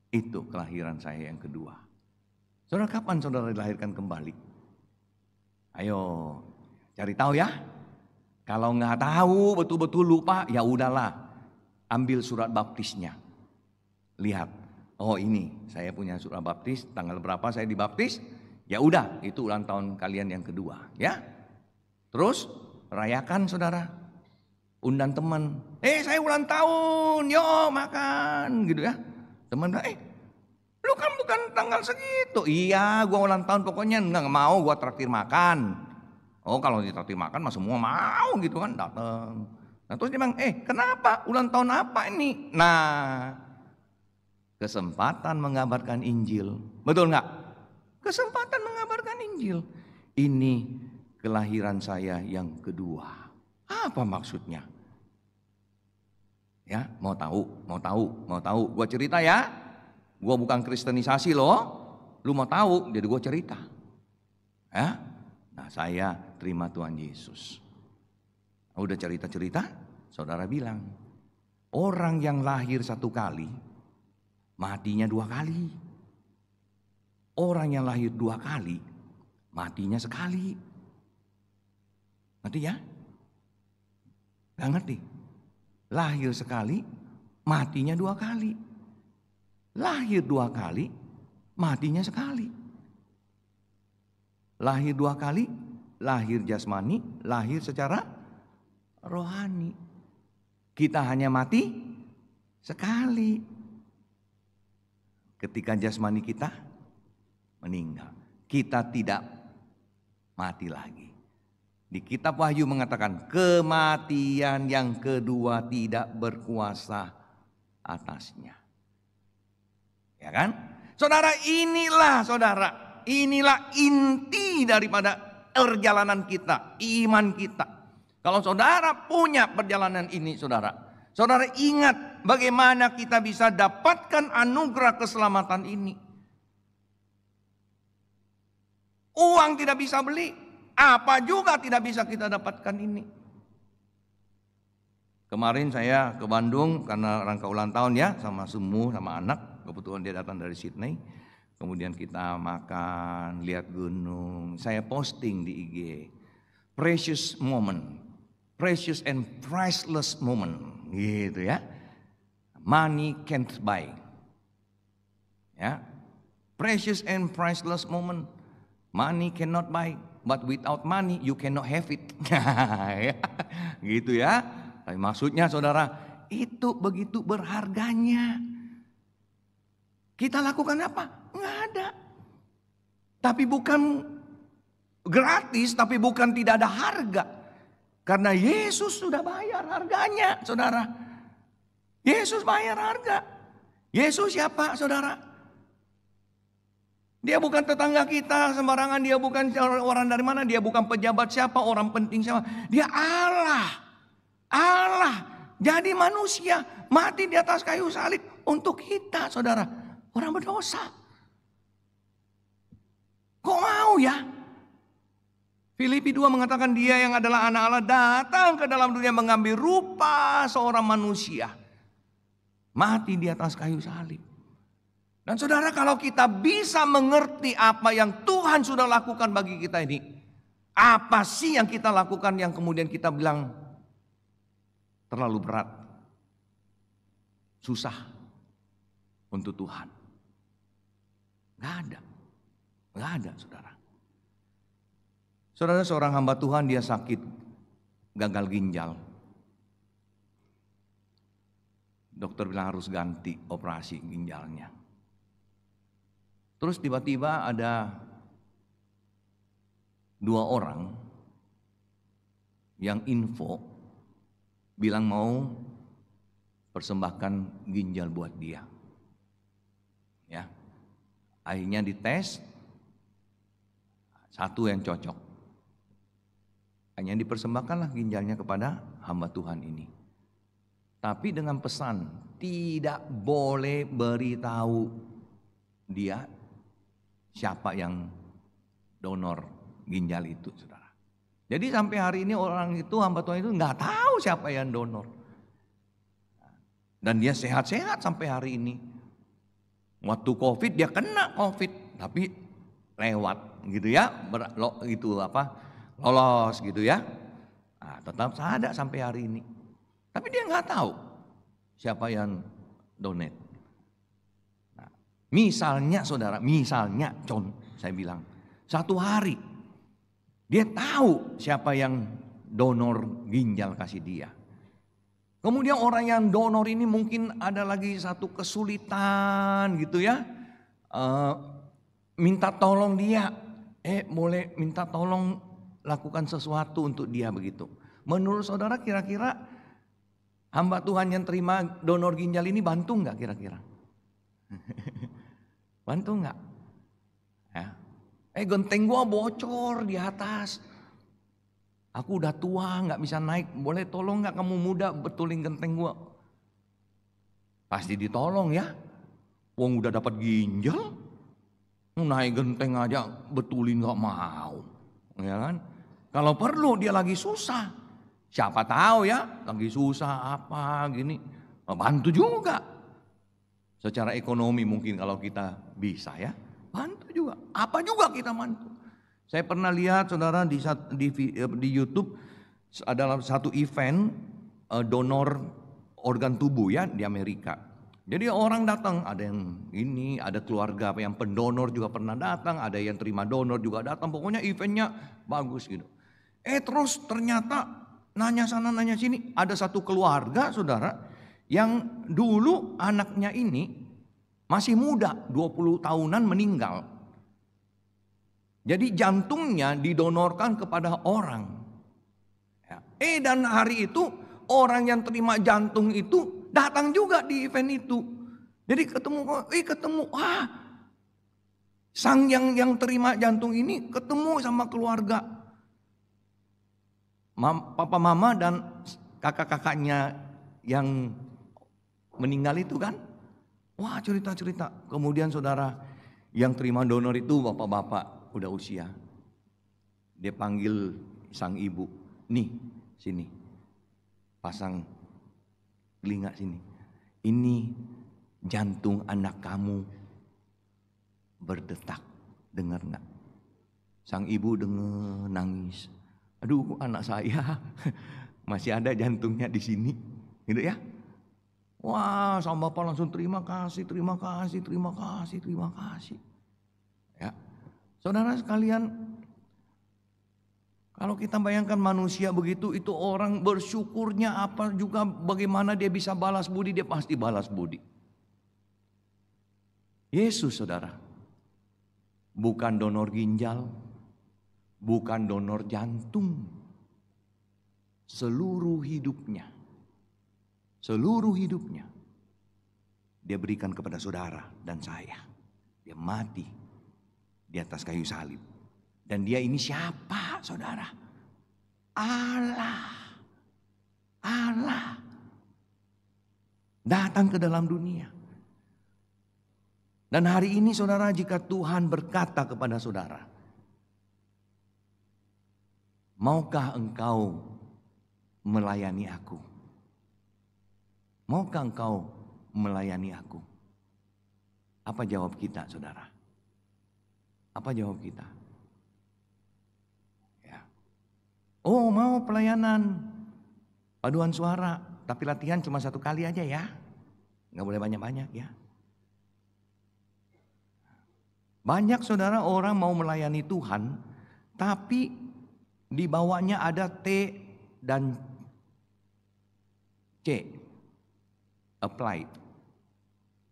Itu kelahiran saya yang kedua. Saudara, kapan saudara dilahirkan kembali? Ayo cari tahu ya. Kalau nggak tahu betul-betul lupa, ya udahlah, ambil surat baptisnya. Lihat, oh ini saya punya surat baptis, tanggal berapa saya dibaptis, ya udah itu ulang tahun kalian yang kedua, ya. Terus rayakan saudara, undang teman, saya ulang tahun, yo makan, gitu ya. Teman bilang, lu kan bukan tanggal segitu. Iya, gua ulang tahun pokoknya nggak mau gua traktir makan. Oh kalau ditraktir makan mah semua mau gitu kan, datang. Nah terus dia bilang, kenapa? Ulang tahun apa ini? Nah, kesempatan mengabarkan Injil. Betul nggak? Kesempatan mengabarkan Injil. Ini kelahiran saya yang kedua. Apa maksudnya? Ya, mau tahu. Gua cerita ya. Gua bukan kristenisasi loh. Lu mau tahu, jadi gua cerita. Ya. Nah, saya terima Tuhan Yesus. Udah cerita-cerita, saudara bilang, orang yang lahir satu kali, matinya dua kali. Orang yang lahir dua kali, matinya sekali. Ngerti ya? Gak ngerti? Lahir sekali, matinya dua kali. Lahir dua kali, matinya sekali. Lahir dua kali, lahir jasmani, lahir secara rohani. Kita hanya mati sekali. Ketika jasmani kita meninggal, kita tidak mati lagi. Di kitab Wahyu mengatakan kematian yang kedua tidak berkuasa atasnya. Ya kan? Saudara, inilah inti daripada perjalanan kita, iman kita. Kalau saudara punya perjalanan ini, saudara ingat bagaimana kita bisa dapatkan anugerah keselamatan ini. Uang tidak bisa beli. Apa juga tidak bisa kita dapatkan ini. Kemarin saya ke Bandung karena rangka ulang tahun ya, sama Semu, sama anak. Kebetulan dia datang dari Sydney. Kemudian kita makan, lihat gunung. Saya posting di IG. Precious moment. Precious and priceless moment. Gitu ya. Money can't buy. Ya. Precious and priceless moment. Money cannot buy. But without money you cannot have it. Gitu ya. Tapi maksudnya saudara, itu begitu berharganya. Kita lakukan apa? Nggak ada. Tapi bukan gratis, tapi bukan tidak ada harga. Karena Yesus sudah bayar harganya, saudara. Yesus bayar harga. Yesus siapa, saudara? Dia bukan tetangga kita sembarangan, dia bukan orang dari mana, dia bukan pejabat siapa, orang penting siapa. Dia Allah. Allah jadi manusia, mati di atas kayu salib untuk kita, saudara. Orang berdosa. Kok mau ya? Filipi 2 mengatakan dia yang adalah anak Allah datang ke dalam dunia mengambil rupa seorang manusia. Mati di atas kayu salib. Dan saudara, kalau kita bisa mengerti apa yang Tuhan sudah lakukan bagi kita ini. Apa sih yang kita lakukan yang kemudian kita bilang terlalu berat. Susah untuk Tuhan. Gak ada saudara. Saudara, seorang hamba Tuhan dia sakit gagal ginjal. Dokter bilang harus ganti operasi ginjalnya. Terus tiba-tiba ada 2 orang yang info bilang mau persembahkan ginjal buat dia. Ya. Akhirnya dites, satu yang cocok. Hanya dipersembahkanlah ginjalnya kepada hamba Tuhan ini. Tapi dengan pesan tidak boleh beritahu dia siapa yang donor ginjal itu, saudara. Jadi sampai hari ini orang itu, hamba Tuhan itu nggak tahu siapa yang donor. Dan dia sehat-sehat sampai hari ini. Waktu COVID dia kena COVID, tapi lewat gitu ya, lolos gitu ya. Nah, tetap ada sampai hari ini. Tapi dia nggak tahu siapa yang donate. Misalnya saudara, saya bilang, satu hari dia tahu siapa yang donor ginjal kasih dia. Kemudian orang yang donor ini mungkin ada lagi satu kesulitan gitu ya. Minta tolong dia, boleh minta tolong lakukan sesuatu untuk dia begitu. Menurut saudara kira-kira hamba Tuhan yang terima donor ginjal ini bantu nggak kira-kira? Bantu nggak? Ya. Genteng gua bocor di atas. Aku udah tua, nggak bisa naik. Boleh tolong nggak kamu muda betulin genteng gua? Pasti ditolong ya. Wong udah dapat ginjal, naik genteng aja betulin nggak mau, ya kan? Kalau perlu dia lagi susah, siapa tahu ya lagi susah apa gini, bantu juga. Secara ekonomi mungkin kalau kita bisa ya, bantu juga. Apa juga kita bantu. Saya pernah lihat saudara di YouTube adalah satu event donor organ tubuh ya di Amerika. Jadi orang datang, ada yang ini, ada keluarga yang pendonor juga pernah datang, ada yang terima donor juga datang. Pokoknya eventnya bagus gitu. Terus ternyata nanya sana nanya sini, ada satu keluarga saudara yang dulu anaknya ini masih muda, 20 tahunan meninggal. Jadi jantungnya didonorkan kepada orang. Dan hari itu orang yang terima jantung itu datang juga di event itu. Jadi ketemu, sang yang terima jantung ini ketemu sama keluarga. Papa mama dan kakak-kakaknya yang meninggal itu kan. Wah, cerita-cerita. Kemudian saudara yang terima donor itu bapak-bapak udah usia. Dia panggil sang ibu, nih sini, pasang telinga sini. Ini jantung anak kamu berdetak, dengar nggak? Sang ibu dengar nangis. Aduh, anak saya masih ada jantungnya di sini, gitu ya. Wah, sama bapak langsung terima kasih. Ya, saudara sekalian, kalau kita bayangkan manusia begitu, itu orang bersyukurnya apa juga, bagaimana dia bisa balas budi, dia pasti balas budi. Yesus saudara, bukan donor ginjal, bukan donor jantung. Seluruh hidupnya dia berikan kepada saudara dan saya. Dia mati di atas kayu salib. Dan dia ini siapa saudara? Allah datang ke dalam dunia. Dan hari ini saudara, jika Tuhan berkata kepada saudara, maukah engkau melayani aku? Maukah engkau melayani aku? Apa jawab kita saudara? Apa jawab kita? Ya. Oh, mau pelayanan paduan suara, tapi latihan cuma 1 kali aja ya. Gak boleh banyak-banyak ya. Banyak saudara orang mau melayani Tuhan, tapi di bawahnya ada T dan C. Applied.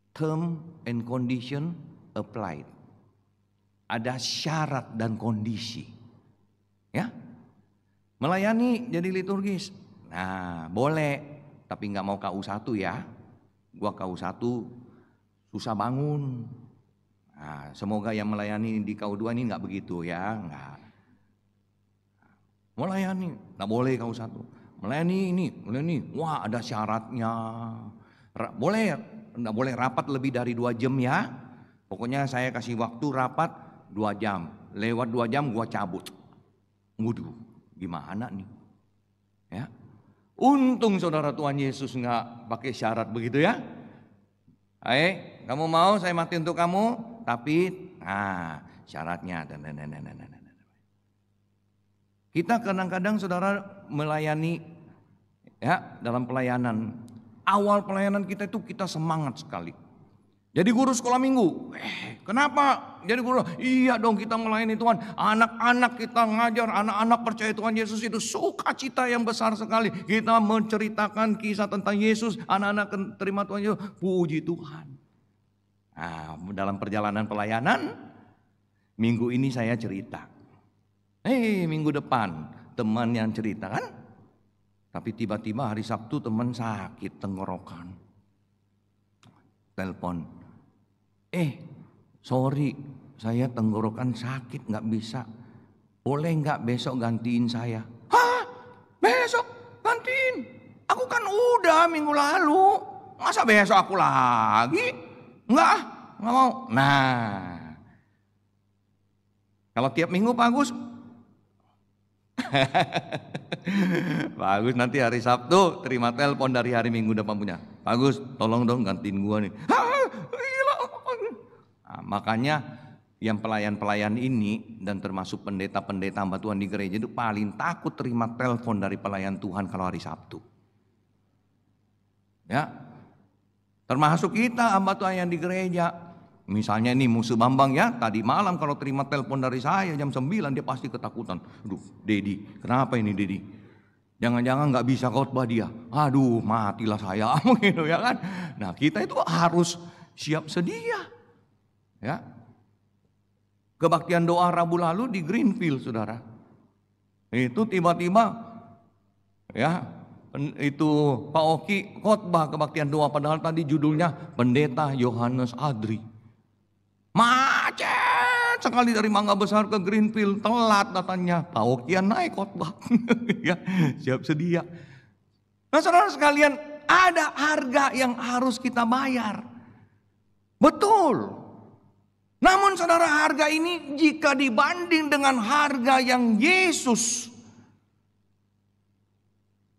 Term and condition applied. Ada syarat dan kondisi. Ya. Melayani jadi liturgis. Nah, boleh, tapi nggak mau KU1 ya. Gua KU1 susah bangun. Nah, semoga yang melayani di KU2 ini nggak begitu ya, nggak. Melayani, nggak boleh KU1. Melayani, wah ada syaratnya. Boleh, nggak boleh rapat lebih dari 2 jam ya. Pokoknya saya kasih waktu rapat 2 jam. Lewat 2 jam gua cabut. Waduh, gimana nih? Ya. Untung saudara Tuhan Yesus nggak pakai syarat begitu ya. Kamu mau saya mati untuk kamu, tapi syaratnya. Kita kadang-kadang saudara melayani ya, dalam pelayanan. Awal pelayanan kita itu kita semangat sekali. Jadi guru sekolah minggu. Kenapa? Jadi guru, iya dong kita melayani Tuhan. Anak-anak kita ngajar, anak-anak percaya Tuhan Yesus itu sukacita yang besar sekali. Kita menceritakan kisah tentang Yesus, anak-anak terima Tuhan Yesus. Puji Tuhan. Nah, dalam perjalanan pelayanan, minggu ini saya cerita. Minggu depan teman yang cerita kan. Tapi tiba-tiba hari Sabtu teman sakit tenggorokan. Telepon. Sorry, saya tenggorokan sakit, gak bisa. Boleh gak besok gantiin saya? Hah? Aku kan udah minggu lalu. Masa besok aku lagi? Enggak mau. Nah, kalau tiap minggu Pak Agus. Pak Agus nanti hari Sabtu terima telepon dari hari Minggu depan punya. Pak Agus tolong dong gantiin gua nih. Nah, makanya yang pelayan-pelayan ini dan termasuk pendeta-pendeta hamba Tuhan di gereja itu paling takut terima telepon dari pelayan Tuhan kalau hari Sabtu. Ya, termasuk kita hamba Tuhan yang di gereja. Misalnya nih musuh Bambang ya, tadi malam kalau terima telepon dari saya jam 9 dia pasti ketakutan. Aduh, Dedi, kenapa ini Dedi? Jangan-jangan nggak bisa khotbah dia. Aduh, matilah saya, gitu ya kan? Nah, kita itu harus siap sedia. Ya. Kebaktian doa Rabu lalu di Greenfield, Saudara. Itu tiba-tiba ya, itu Pak Oki khotbah kebaktian doa padahal tadi judulnya Pendeta Yohanes Adri. Macet sekali dari Mangga Besar ke Greenfield, telat datangnya. Pak Okian naik khotbah. Ya, siap sedia. Nah, saudara sekalian, ada harga yang harus kita bayar. Betul. Namun saudara, harga ini jika dibanding dengan harga yang Yesus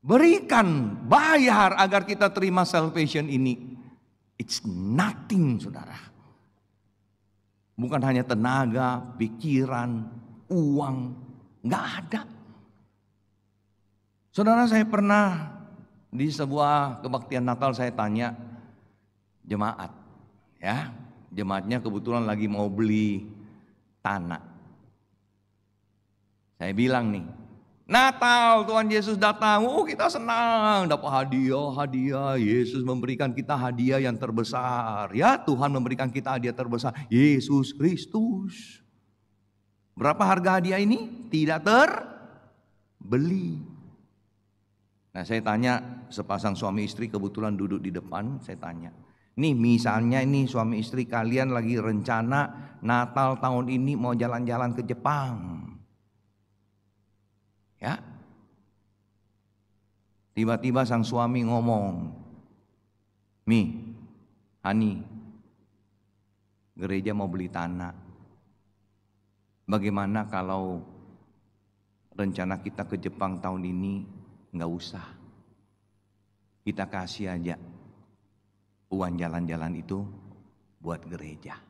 berikan, bayar agar kita terima salvation ini, it's nothing, saudara. Bukan hanya tenaga, pikiran, uang, nggak ada. Saudara, saya pernah di sebuah kebaktian Natal saya tanya jemaat, ya, jemaatnya kebetulan lagi mau beli tanah. Saya bilang nih, Natal Tuhan Yesus datang, kita senang dapat hadiah, Yesus memberikan kita hadiah yang terbesar. Ya, Tuhan memberikan kita hadiah terbesar, Yesus Kristus. Berapa harga hadiah ini? Tidak terbeli. Nah, saya tanya sepasang suami istri kebetulan duduk di depan, saya tanya, nih misalnya ini suami istri kalian lagi rencana Natal tahun ini mau jalan-jalan ke Jepang. Ya, tiba-tiba sang suami ngomong, Hani, gereja mau beli tanah. Bagaimana kalau rencana kita ke Jepang tahun ini nggak usah, kita kasih aja uang jalan-jalan itu buat gereja.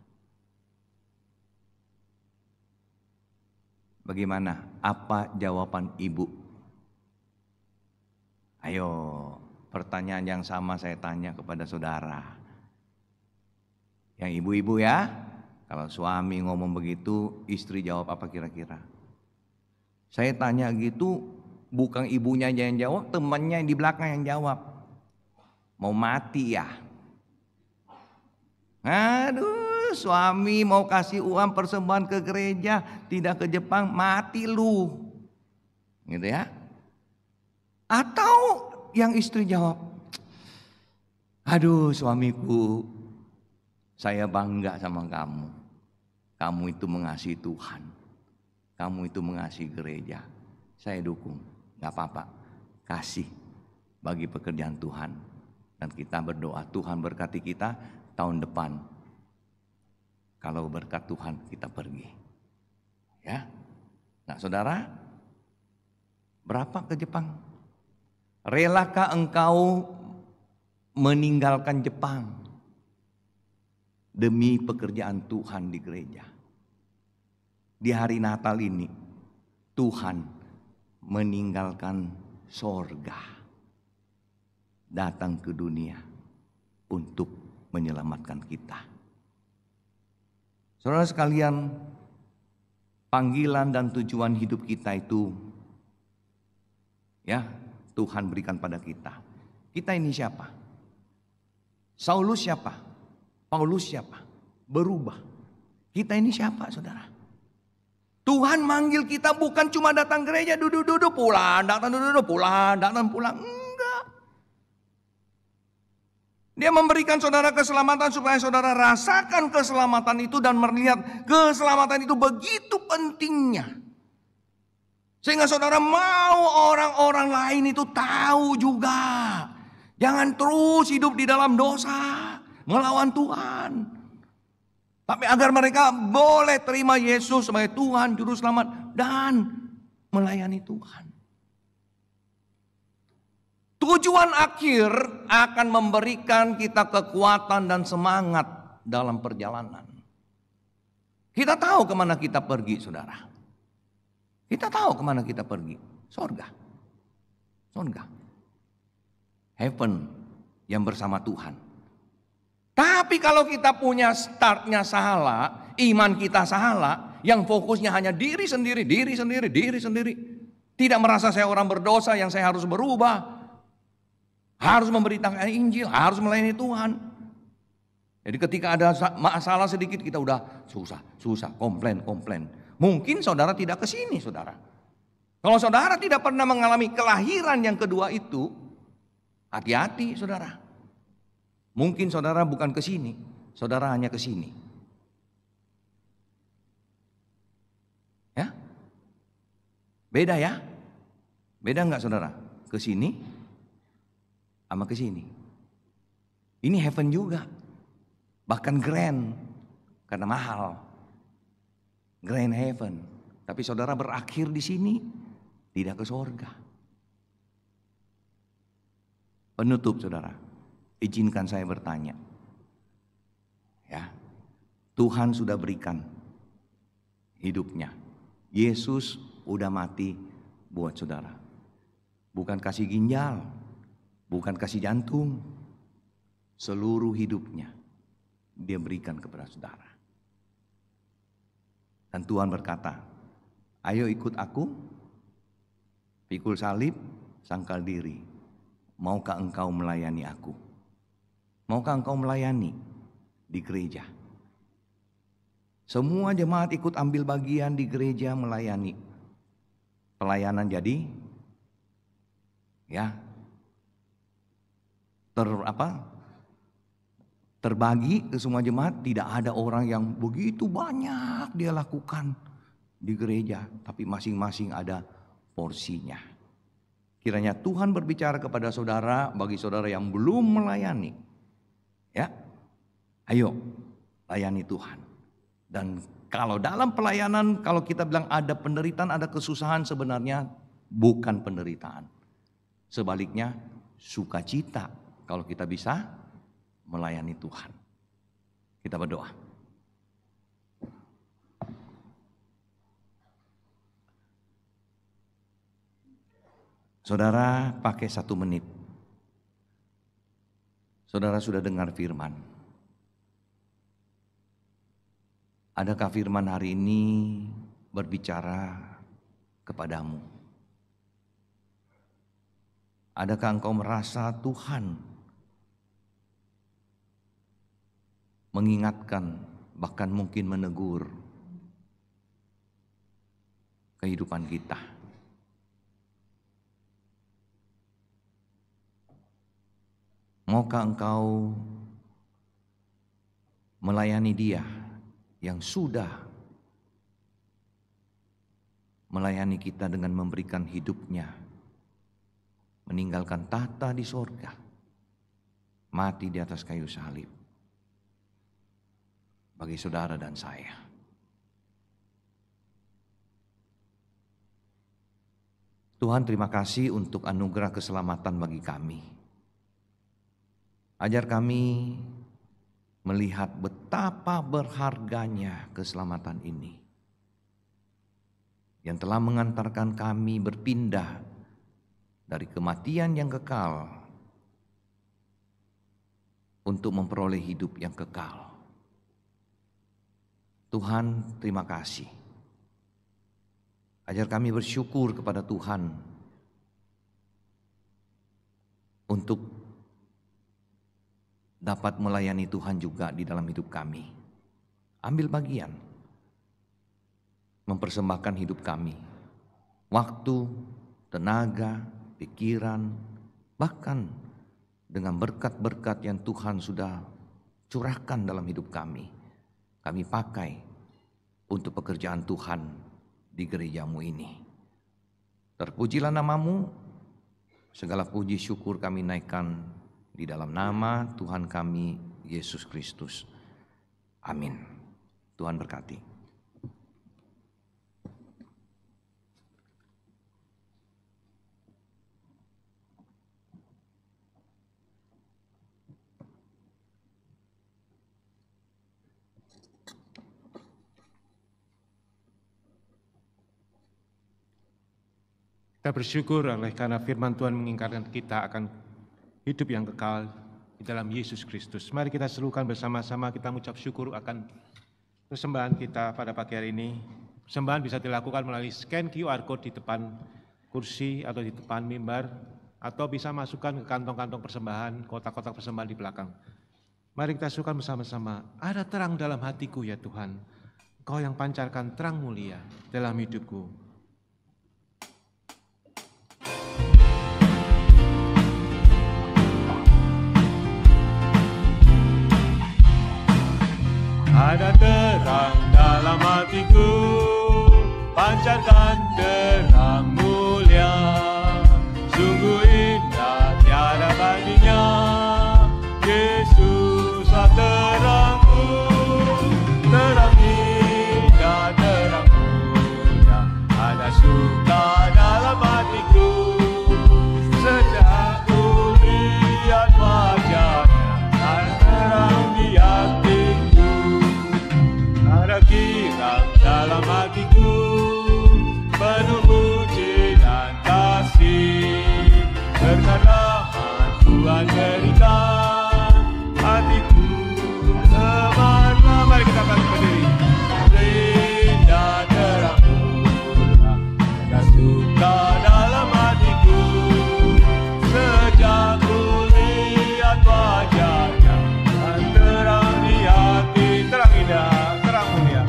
Bagaimana? Apa jawaban ibu? Ayo, pertanyaan yang sama saya tanya kepada saudara. Yang ibu-ibu ya, kalau suami ngomong begitu, istri jawab apa kira-kira? Saya tanya gitu, bukan ibunya yang jawab, temannya yang di belakang yang jawab. Mau mati ya? Aduh, suami mau kasih uang persembahan ke gereja, tidak ke Jepang, mati lu. Gitu ya. Atau yang istri jawab, aduh suamiku, saya bangga sama kamu. Kamu itu mengasihi Tuhan. Kamu itu mengasihi gereja. Saya dukung, gak apa-apa. Kasih bagi pekerjaan Tuhan. Dan kita berdoa, Tuhan berkati kita tahun depan. Kalau berkat Tuhan kita pergi. Ya. Nah, saudara, berapa ke Jepang? Relakah engkau meninggalkan Jepang demi pekerjaan Tuhan di gereja? Di hari Natal ini Tuhan meninggalkan sorga, datang ke dunia untuk menyelamatkan kita. Saudara sekalian, panggilan dan tujuan hidup kita itu ya Tuhan berikan pada kita. Kita ini siapa? Saulus siapa? Paulus siapa? Berubah. Kita ini siapa, saudara? Tuhan manggil kita bukan cuma datang gereja, duduk-duduk, pulang, datang duduk-duduk, pulang, datang pulang. Enggak. Dia memberikan saudara keselamatan supaya saudara rasakan keselamatan itu dan melihat keselamatan itu begitu pentingnya. Sehingga saudara mau orang-orang lain itu tahu juga. Jangan terus hidup di dalam dosa, melawan Tuhan. Tapi agar mereka boleh terima Yesus sebagai Tuhan, Juru Selamat, dan melayani Tuhan. Tujuan akhir akan memberikan kita kekuatan dan semangat dalam perjalanan. Kita tahu kemana kita pergi, saudara. Kita tahu kemana kita pergi. Sorga. Sorga. Heaven yang bersama Tuhan. Tapi kalau kita punya startnya salah, iman kita salah, yang fokusnya hanya diri sendiri. Tidak merasa saya orang berdosa yang saya harus berubah. Harus memberitakan Injil, harus melayani Tuhan. Jadi ketika ada masalah sedikit kita udah susah, komplain. Mungkin saudara tidak ke sini, saudara. Kalau saudara tidak pernah mengalami kelahiran yang kedua itu, hati-hati, saudara. Mungkin saudara bukan ke sini, saudara hanya ke sini. Ya? Beda ya? Beda enggak, saudara? Ke sini sama ke sini. Ini heaven juga. Bahkan grand, karena mahal. Grand heaven. Tapi saudara berakhir di sini, tidak ke surga. Penutup, saudara, izinkan saya bertanya. Ya, Tuhan sudah berikan hidupnya. Yesus udah mati buat saudara. Bukan kasih ginjal, bukan kasih jantung. Seluruh hidupnya dia berikan kepada saudara. Dan Tuhan berkata, ayo ikut aku, pikul salib, sangkal diri. Maukah engkau melayani aku? Maukah engkau melayani di gereja? Semua jemaat ikut ambil bagian di gereja melayani. Pelayanan jadi ya terbagi ke semua jemaat. Tidak ada orang yang begitu banyak dia lakukan di gereja, tapi masing-masing ada porsinya. Kiranya Tuhan berbicara kepada saudara, bagi saudara yang belum melayani, ya, ayo layani Tuhan. Dan kalau dalam pelayanan, kalau kita bilang ada penderitaan, ada kesusahan, sebenarnya bukan penderitaan. Sebaliknya sukacita kalau kita bisa melayani Tuhan. Kita berdoa. Saudara pakai 1 menit. Saudara sudah dengar firman. Adakah firman hari ini berbicara kepadamu? Adakah engkau merasa Tuhan mengingatkan, bahkan mungkin menegur kehidupan kita? Maukah engkau melayani Dia yang sudah melayani kita dengan memberikan hidupnya, meninggalkan tahta di sorga, mati di atas kayu salib bagi saudara dan saya. Tuhan, terima kasih untuk anugerah keselamatan bagi kami. Ajar kami melihat betapa berharganya keselamatan ini, yang telah mengantarkan kami berpindah dari kematian yang kekal untuk memperoleh hidup yang kekal. Tuhan, terima kasih. Ajar kami bersyukur kepada Tuhan untuk dapat melayani Tuhan juga di dalam hidup kami. Ambil bagian, mempersembahkan hidup kami, waktu, tenaga, pikiran, bahkan dengan berkat-berkat yang Tuhan sudah curahkan dalam hidup kami. Kami pakai untuk pekerjaan Tuhan di gerejamu ini. Terpujilah namamu, segala puji syukur kami naikkan Di dalam nama Tuhan kami Yesus Kristus. Amin. Tuhan berkati. Kita bersyukur oleh karena firman Tuhan mengingatkan kita akan hidup yang kekal di dalam Yesus Kristus. Mari kita serukan bersama-sama, kita mengucap syukur akan persembahan kita pada pagi hari ini. Persembahan bisa dilakukan melalui scan QR Code di depan kursi atau di depan mimbar, atau bisa masukkan ke kantong-kantong persembahan, kotak-kotak persembahan di belakang. Mari kita serukan bersama-sama, ada terang dalam hatiku ya Tuhan, Engkau yang pancarkan terang mulia dalam hidupku. Ada terang dalam hatiku, pancarkan terang mulia. Sungguh indah tiada bandingnya, Yesuslah terangku. Terang indah, terang mulia, ada suka dalam hatiku. Sejak ku lihat wajahnya, dan terang di hatiku. Ada kirang dalam hatiku, penuh puji dan kasih. Berkatakan Tuhan berikan hatiku temanlah. Mari kita bangkit berdiri. Indah terang mulia, ada suka dalam hatiku. Sejak ku lihat wajahnya, dan terang di hati. Terang indah, terang mulia,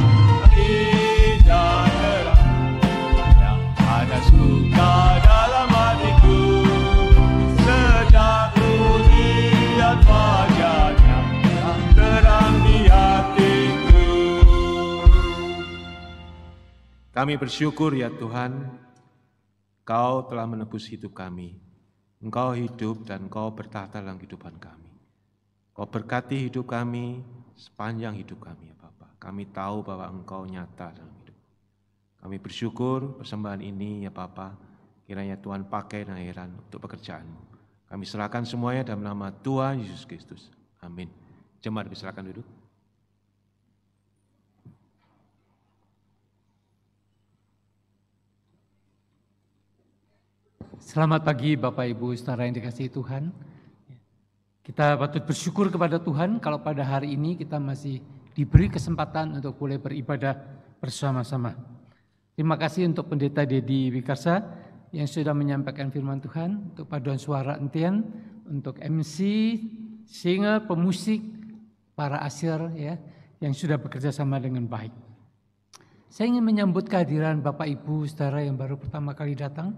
indah terang mulia, ada suka dalam hatiku. Sejak ku lihat wajahnya, yang terang di hatiku. Kami bersyukur ya Tuhan, Engkau telah menebus hidup kami. Engkau hidup dan Engkau bertahta dalam kehidupan kami. Engkau berkati hidup kami sepanjang hidup kami ya Bapa. Kami tahu bahwa Engkau nyata dalam hidup. Kami bersyukur persembahan ini ya Bapa, kiranya Tuhan pakai dan heran untuk pekerjaan-Mu. Kami serahkan semuanya dalam nama Tuhan Yesus Kristus. Amin. Jemaat silakan duduk. Selamat pagi Bapak Ibu Saudara yang dikasihi Tuhan. Kita patut bersyukur kepada Tuhan kalau pada hari ini kita masih diberi kesempatan untuk boleh beribadah bersama-sama. Terima kasih untuk Pendeta Dedi Wikarsa yang sudah menyampaikan firman Tuhan, untuk paduan suara Entian, untuk MC, singer, pemusik, para asir ya yang sudah bekerja sama dengan baik. Saya ingin menyambut kehadiran Bapak Ibu Saudara yang baru pertama kali datang.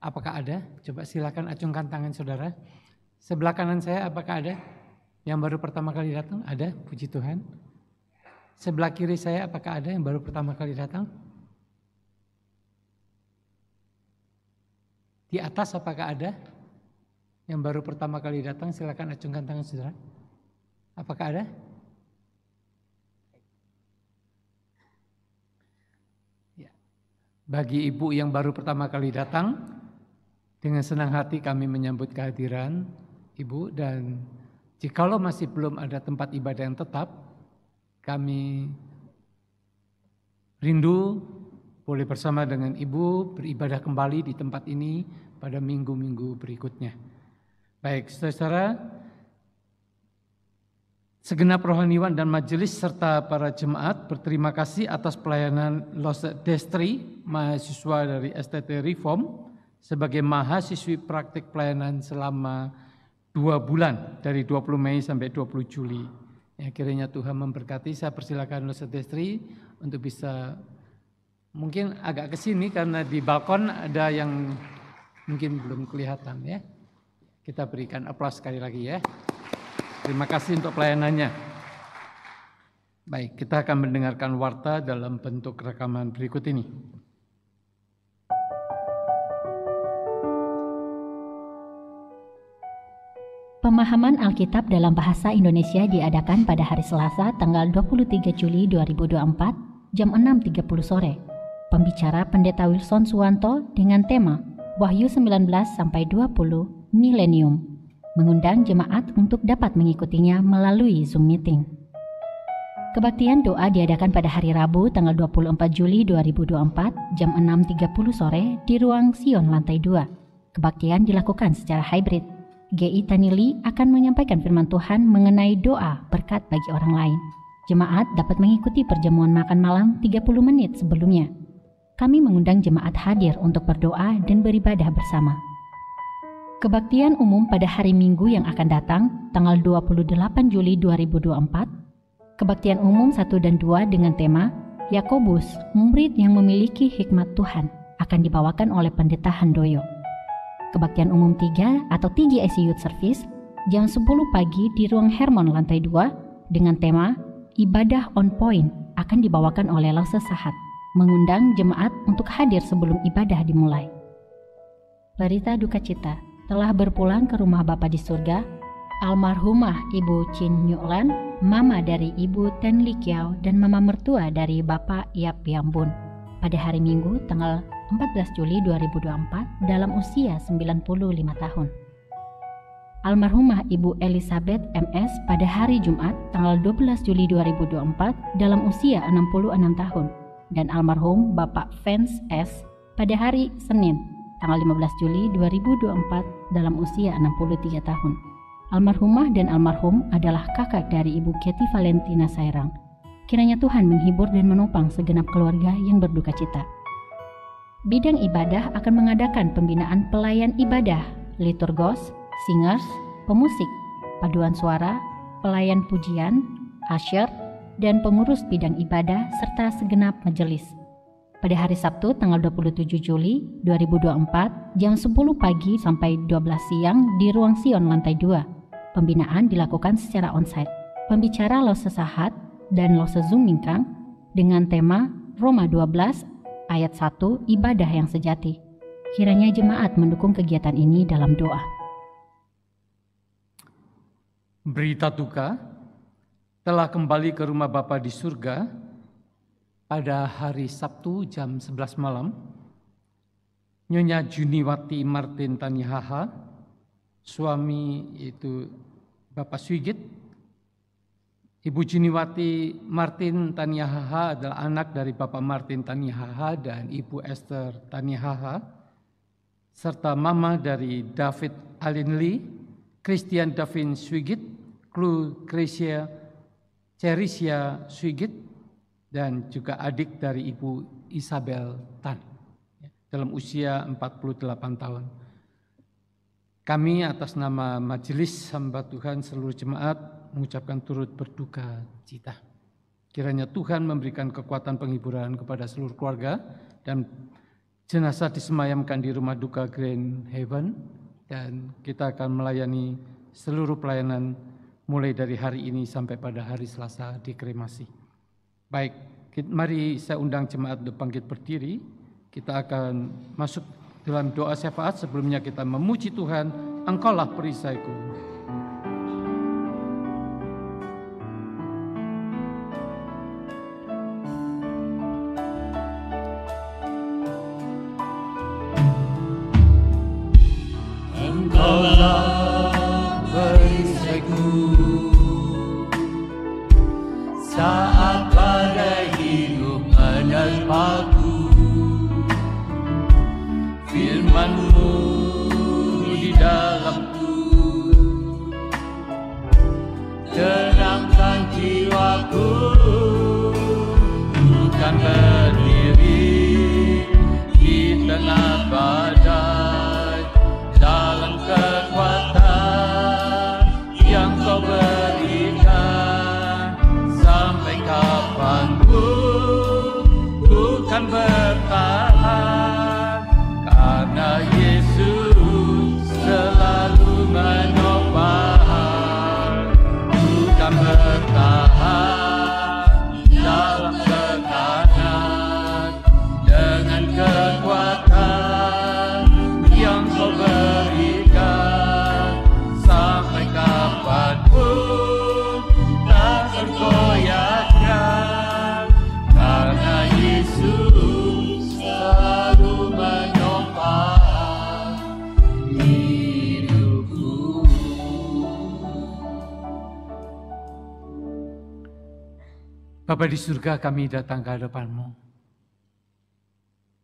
Apakah ada? Coba silakan acungkan tangan saudara. Sebelah kanan saya apakah ada yang baru pertama kali datang? Ada, puji Tuhan. Sebelah kiri saya apakah ada yang baru pertama kali datang? Di atas apakah ada yang baru pertama kali datang? Silakan acungkan tangan saudara. Apakah ada? Ya. Bagi ibu yang baru pertama kali datang, dengan senang hati kami menyambut kehadiran Ibu, dan jikalau masih belum ada tempat ibadah yang tetap, kami rindu boleh bersama dengan Ibu beribadah kembali di tempat ini pada minggu-minggu berikutnya. Baik, saudara, segenap rohaniwan dan majelis serta para jemaat berterima kasih atas pelayanan Los Destri, mahasiswa dari STT Reform, sebagai mahasiswi praktik pelayanan selama 2 bulan dari 20 Mei sampai 20 Juli. Ya, kiranya Tuhan memberkati. Saya persilakan Los Destri untuk bisa mungkin agak ke sini karena di balkon ada yang mungkin belum kelihatan ya. Kita berikan aplaus sekali lagi ya. Terima kasih untuk pelayanannya. Baik, kita akan mendengarkan warta dalam bentuk rekaman berikut ini. Pemahaman Alkitab dalam bahasa Indonesia diadakan pada hari Selasa tanggal 23 Juli 2024 jam 6.30 sore. Pembicara Pendeta Wilson Suwanto dengan tema Wahyu 19-20 Milenium, mengundang jemaat untuk dapat mengikutinya melalui Zoom meeting. Kebaktian doa diadakan pada hari Rabu tanggal 24 Juli 2024 jam 6.30 sore di ruang Sion lantai 2. Kebaktian dilakukan secara hybrid. GI Tanili akan menyampaikan firman Tuhan mengenai doa berkat bagi orang lain. Jemaat dapat mengikuti perjamuan makan malam 30 menit sebelumnya. Kami mengundang jemaat hadir untuk berdoa dan beribadah bersama. Kebaktian umum pada hari Minggu yang akan datang, tanggal 28 Juli 2024. Kebaktian umum 1 dan 2 dengan tema Yakobus, murid yang memiliki hikmat Tuhan, akan dibawakan oleh Pendeta Handoyo. Kebaktian umum 3 atau TGIC Youth Service jam 10 pagi di ruang Hermon lantai 2 dengan tema Ibadah on Point akan dibawakan oleh Lause Sahat, mengundang jemaat untuk hadir sebelum ibadah dimulai. Berita duka cita, telah berpulang ke rumah Bapa di surga, almarhumah Ibu Chin Nyulan, mama dari Ibu Ten Li Kiao dan mama mertua dari Bapak Yap Yambun, pada hari Minggu tanggal 14 Juli 2024 dalam usia 95 tahun. Almarhumah Ibu Elizabeth MS pada hari Jumat tanggal 12 Juli 2024 dalam usia 66 tahun, dan almarhum Bapak Vance S pada hari Senin tanggal 15 Juli 2024 dalam usia 63 tahun. Almarhumah dan almarhum adalah kakak dari Ibu Kathy Valentina Sairang. Kiranya Tuhan menghibur dan menopang segenap keluarga yang berduka cita. Bidang ibadah akan mengadakan pembinaan pelayan ibadah, liturgos, singers, pemusik, paduan suara, pelayan pujian, usher, dan pengurus bidang ibadah serta segenap majelis. Pada hari Sabtu tanggal 27 Juli 2024 jam 10 pagi sampai 12 siang di ruang Sion lantai 2. Pembinaan dilakukan secara onsite. Pembicara Lause Sahat dan Lause Zoom Mingkang dengan tema Roma 12 ayat 1 ibadah yang sejati. Kiranya jemaat mendukung kegiatan ini dalam doa. Berita duka, telah kembali ke rumah Bapa di surga pada hari Sabtu jam 11 malam, Nyonya Juniwati Martin Tanihaha, suami itu Bapak Swigit. Ibu Juniwati Martin Tanihaha adalah anak dari Bapak Martin Tanihaha dan Ibu Esther Tanihaha, serta mama dari David Alin Lee, Christian Davin Swigit, Klu Kresia Cherisia Swigit, dan juga adik dari Ibu Isabel Tan dalam usia 48 tahun. Kami atas nama Majelis Hamba Tuhan seluruh jemaat mengucapkan turut berduka cita. Kiranya Tuhan memberikan kekuatan penghiburan kepada seluruh keluarga dan jenazah disemayamkan di rumah duka Grand Haven, dan kita akan melayani seluruh pelayanan mulai dari hari ini sampai pada hari Selasa dikremasi. Baik, mari saya undang jemaat untuk bangkit berdiri. Kita akan masuk dalam doa syafaat. Sebelumnya kita memuji Tuhan, Engkaulah perisaiku. Engkaulah perisaiku saat badai hidup menerpaku. Firman-Mu di dalamku Bapa di surga, kami datang ke hadapan-Mu.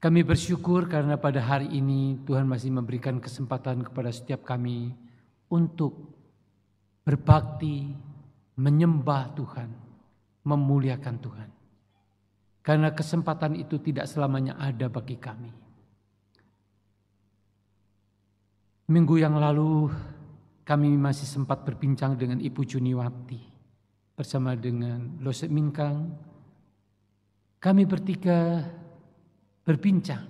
Kami bersyukur karena pada hari ini Tuhan masih memberikan kesempatan kepada setiap kami untuk berbakti, menyembah Tuhan, memuliakan Tuhan. Karena kesempatan itu tidak selamanya ada bagi kami. Minggu yang lalu kami masih sempat berbincang dengan Ibu Juniwati bersama dengan Losek Mingkang. Kami bertiga berbincang,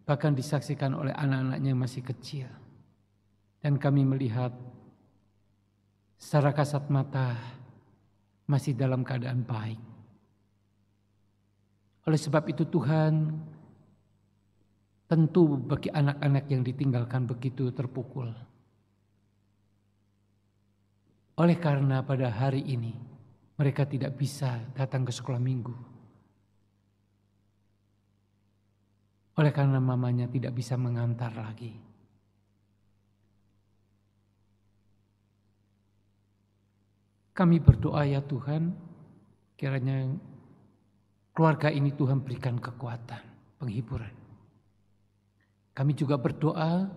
bahkan disaksikan oleh anak-anaknya yang masih kecil. Dan kami melihat secara kasat mata masih dalam keadaan baik. Oleh sebab itu Tuhan, tentu bagi anak-anak yang ditinggalkan begitu terpukul. Oleh karena pada hari ini mereka tidak bisa datang ke sekolah minggu. Oleh karena mamanya tidak bisa mengantar lagi. Kami berdoa ya Tuhan, kiranya keluarga ini Tuhan berikan kekuatan, penghiburan. Kami juga berdoa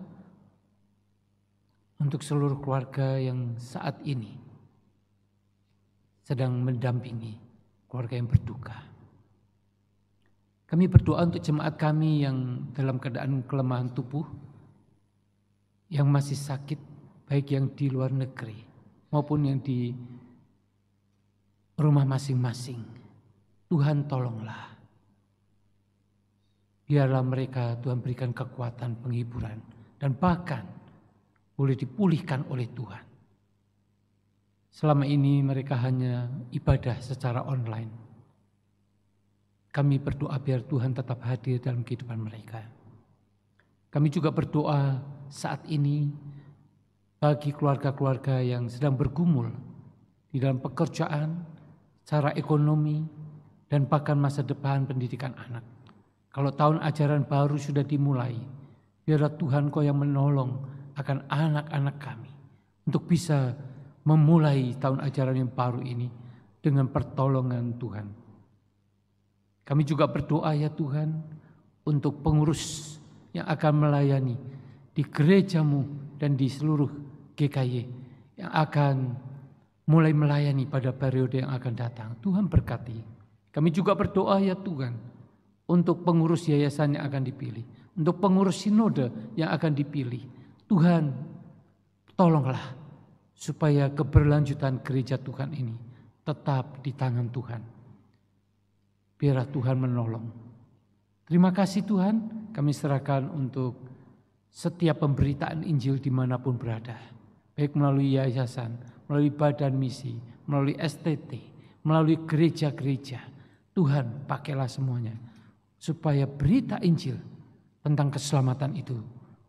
untuk seluruh keluarga yang saat ini sedang mendampingi keluarga yang berduka. Kami berdoa untuk jemaat kami yang dalam keadaan kelemahan tubuh, yang masih sakit, baik yang di luar negeri maupun yang di rumah masing-masing. Tuhan tolonglah. Biarlah mereka Tuhan berikan kekuatan, penghiburan, dan bahkan boleh dipulihkan oleh Tuhan. Selama ini mereka hanya ibadah secara online. Kami berdoa biar Tuhan tetap hadir dalam kehidupan mereka. Kami juga berdoa saat ini bagi keluarga-keluarga yang sedang bergumul di dalam pekerjaan, secara ekonomi, dan bahkan masa depan pendidikan anak. Kalau tahun ajaran baru sudah dimulai, biarlah Tuhan Kau yang menolong akan anak-anak kami untuk bisa memulai tahun ajaran yang baru ini dengan pertolongan Tuhan. Kami juga berdoa ya Tuhan untuk pengurus yang akan melayani di gereja-Mu dan di seluruh GKY yang akan mulai melayani pada periode yang akan datang. Tuhan berkati. Kami juga berdoa ya Tuhan untuk pengurus yayasan yang akan dipilih, untuk pengurus sinode yang akan dipilih. Tuhan, tolonglah supaya keberlanjutan gereja Tuhan ini tetap di tangan Tuhan. Biarlah Tuhan menolong. Terima kasih Tuhan, kami serahkan untuk setiap pemberitaan Injil dimanapun berada. Baik melalui yayasan, melalui badan misi, melalui STT, melalui gereja-gereja. Tuhan pakailah semuanya supaya berita Injil tentang keselamatan itu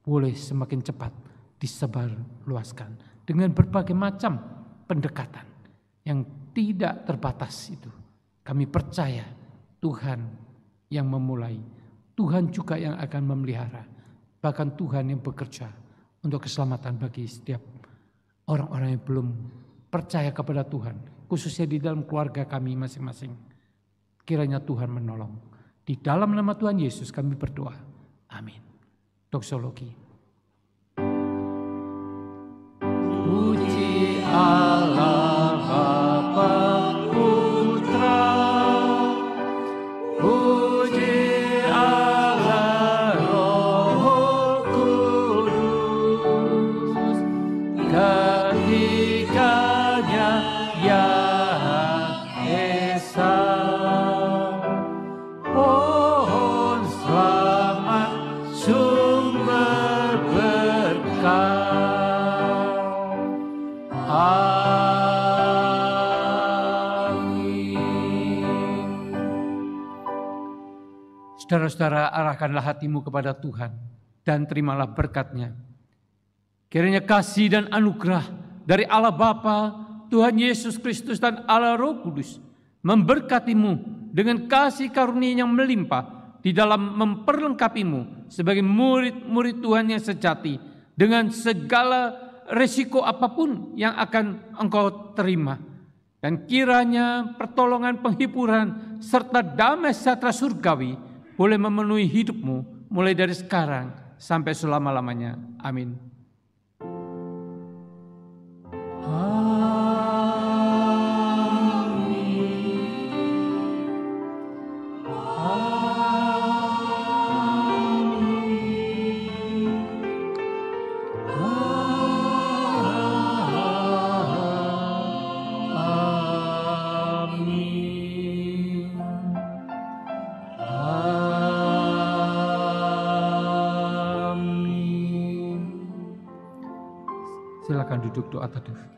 boleh semakin cepat disebar luaskan dengan berbagai macam pendekatan yang tidak terbatas itu. Kami percaya Tuhan yang memulai, Tuhan juga yang akan memelihara, bahkan Tuhan yang bekerja untuk keselamatan bagi setiap orang-orang yang belum percaya kepada Tuhan, khususnya di dalam keluarga kami masing-masing. Kiranya Tuhan menolong. Di dalam nama Tuhan Yesus kami berdoa. Amin. Doksologi. Puji Allah Bapa Putra, puji Allah Roh Kudus, ketiganya yang esa. Pohon selamat sumber berkah. Amin. Saudara-saudara, arahkanlah hatimu kepada Tuhan dan terimalah berkat-Nya. Kiranya kasih dan anugerah dari Allah Bapa, Tuhan Yesus Kristus dan Allah Roh Kudus memberkatimu dengan kasih karunia yang melimpah di dalam memperlengkapimu sebagai murid-murid Tuhan yang sejati dengan segala resiko apapun yang akan engkau terima. Dan kiranya pertolongan, penghiburan, serta damai sejahtera surgawi boleh memenuhi hidupmu mulai dari sekarang sampai selama-lamanya. Amin. Silakan duduk, doa teduh.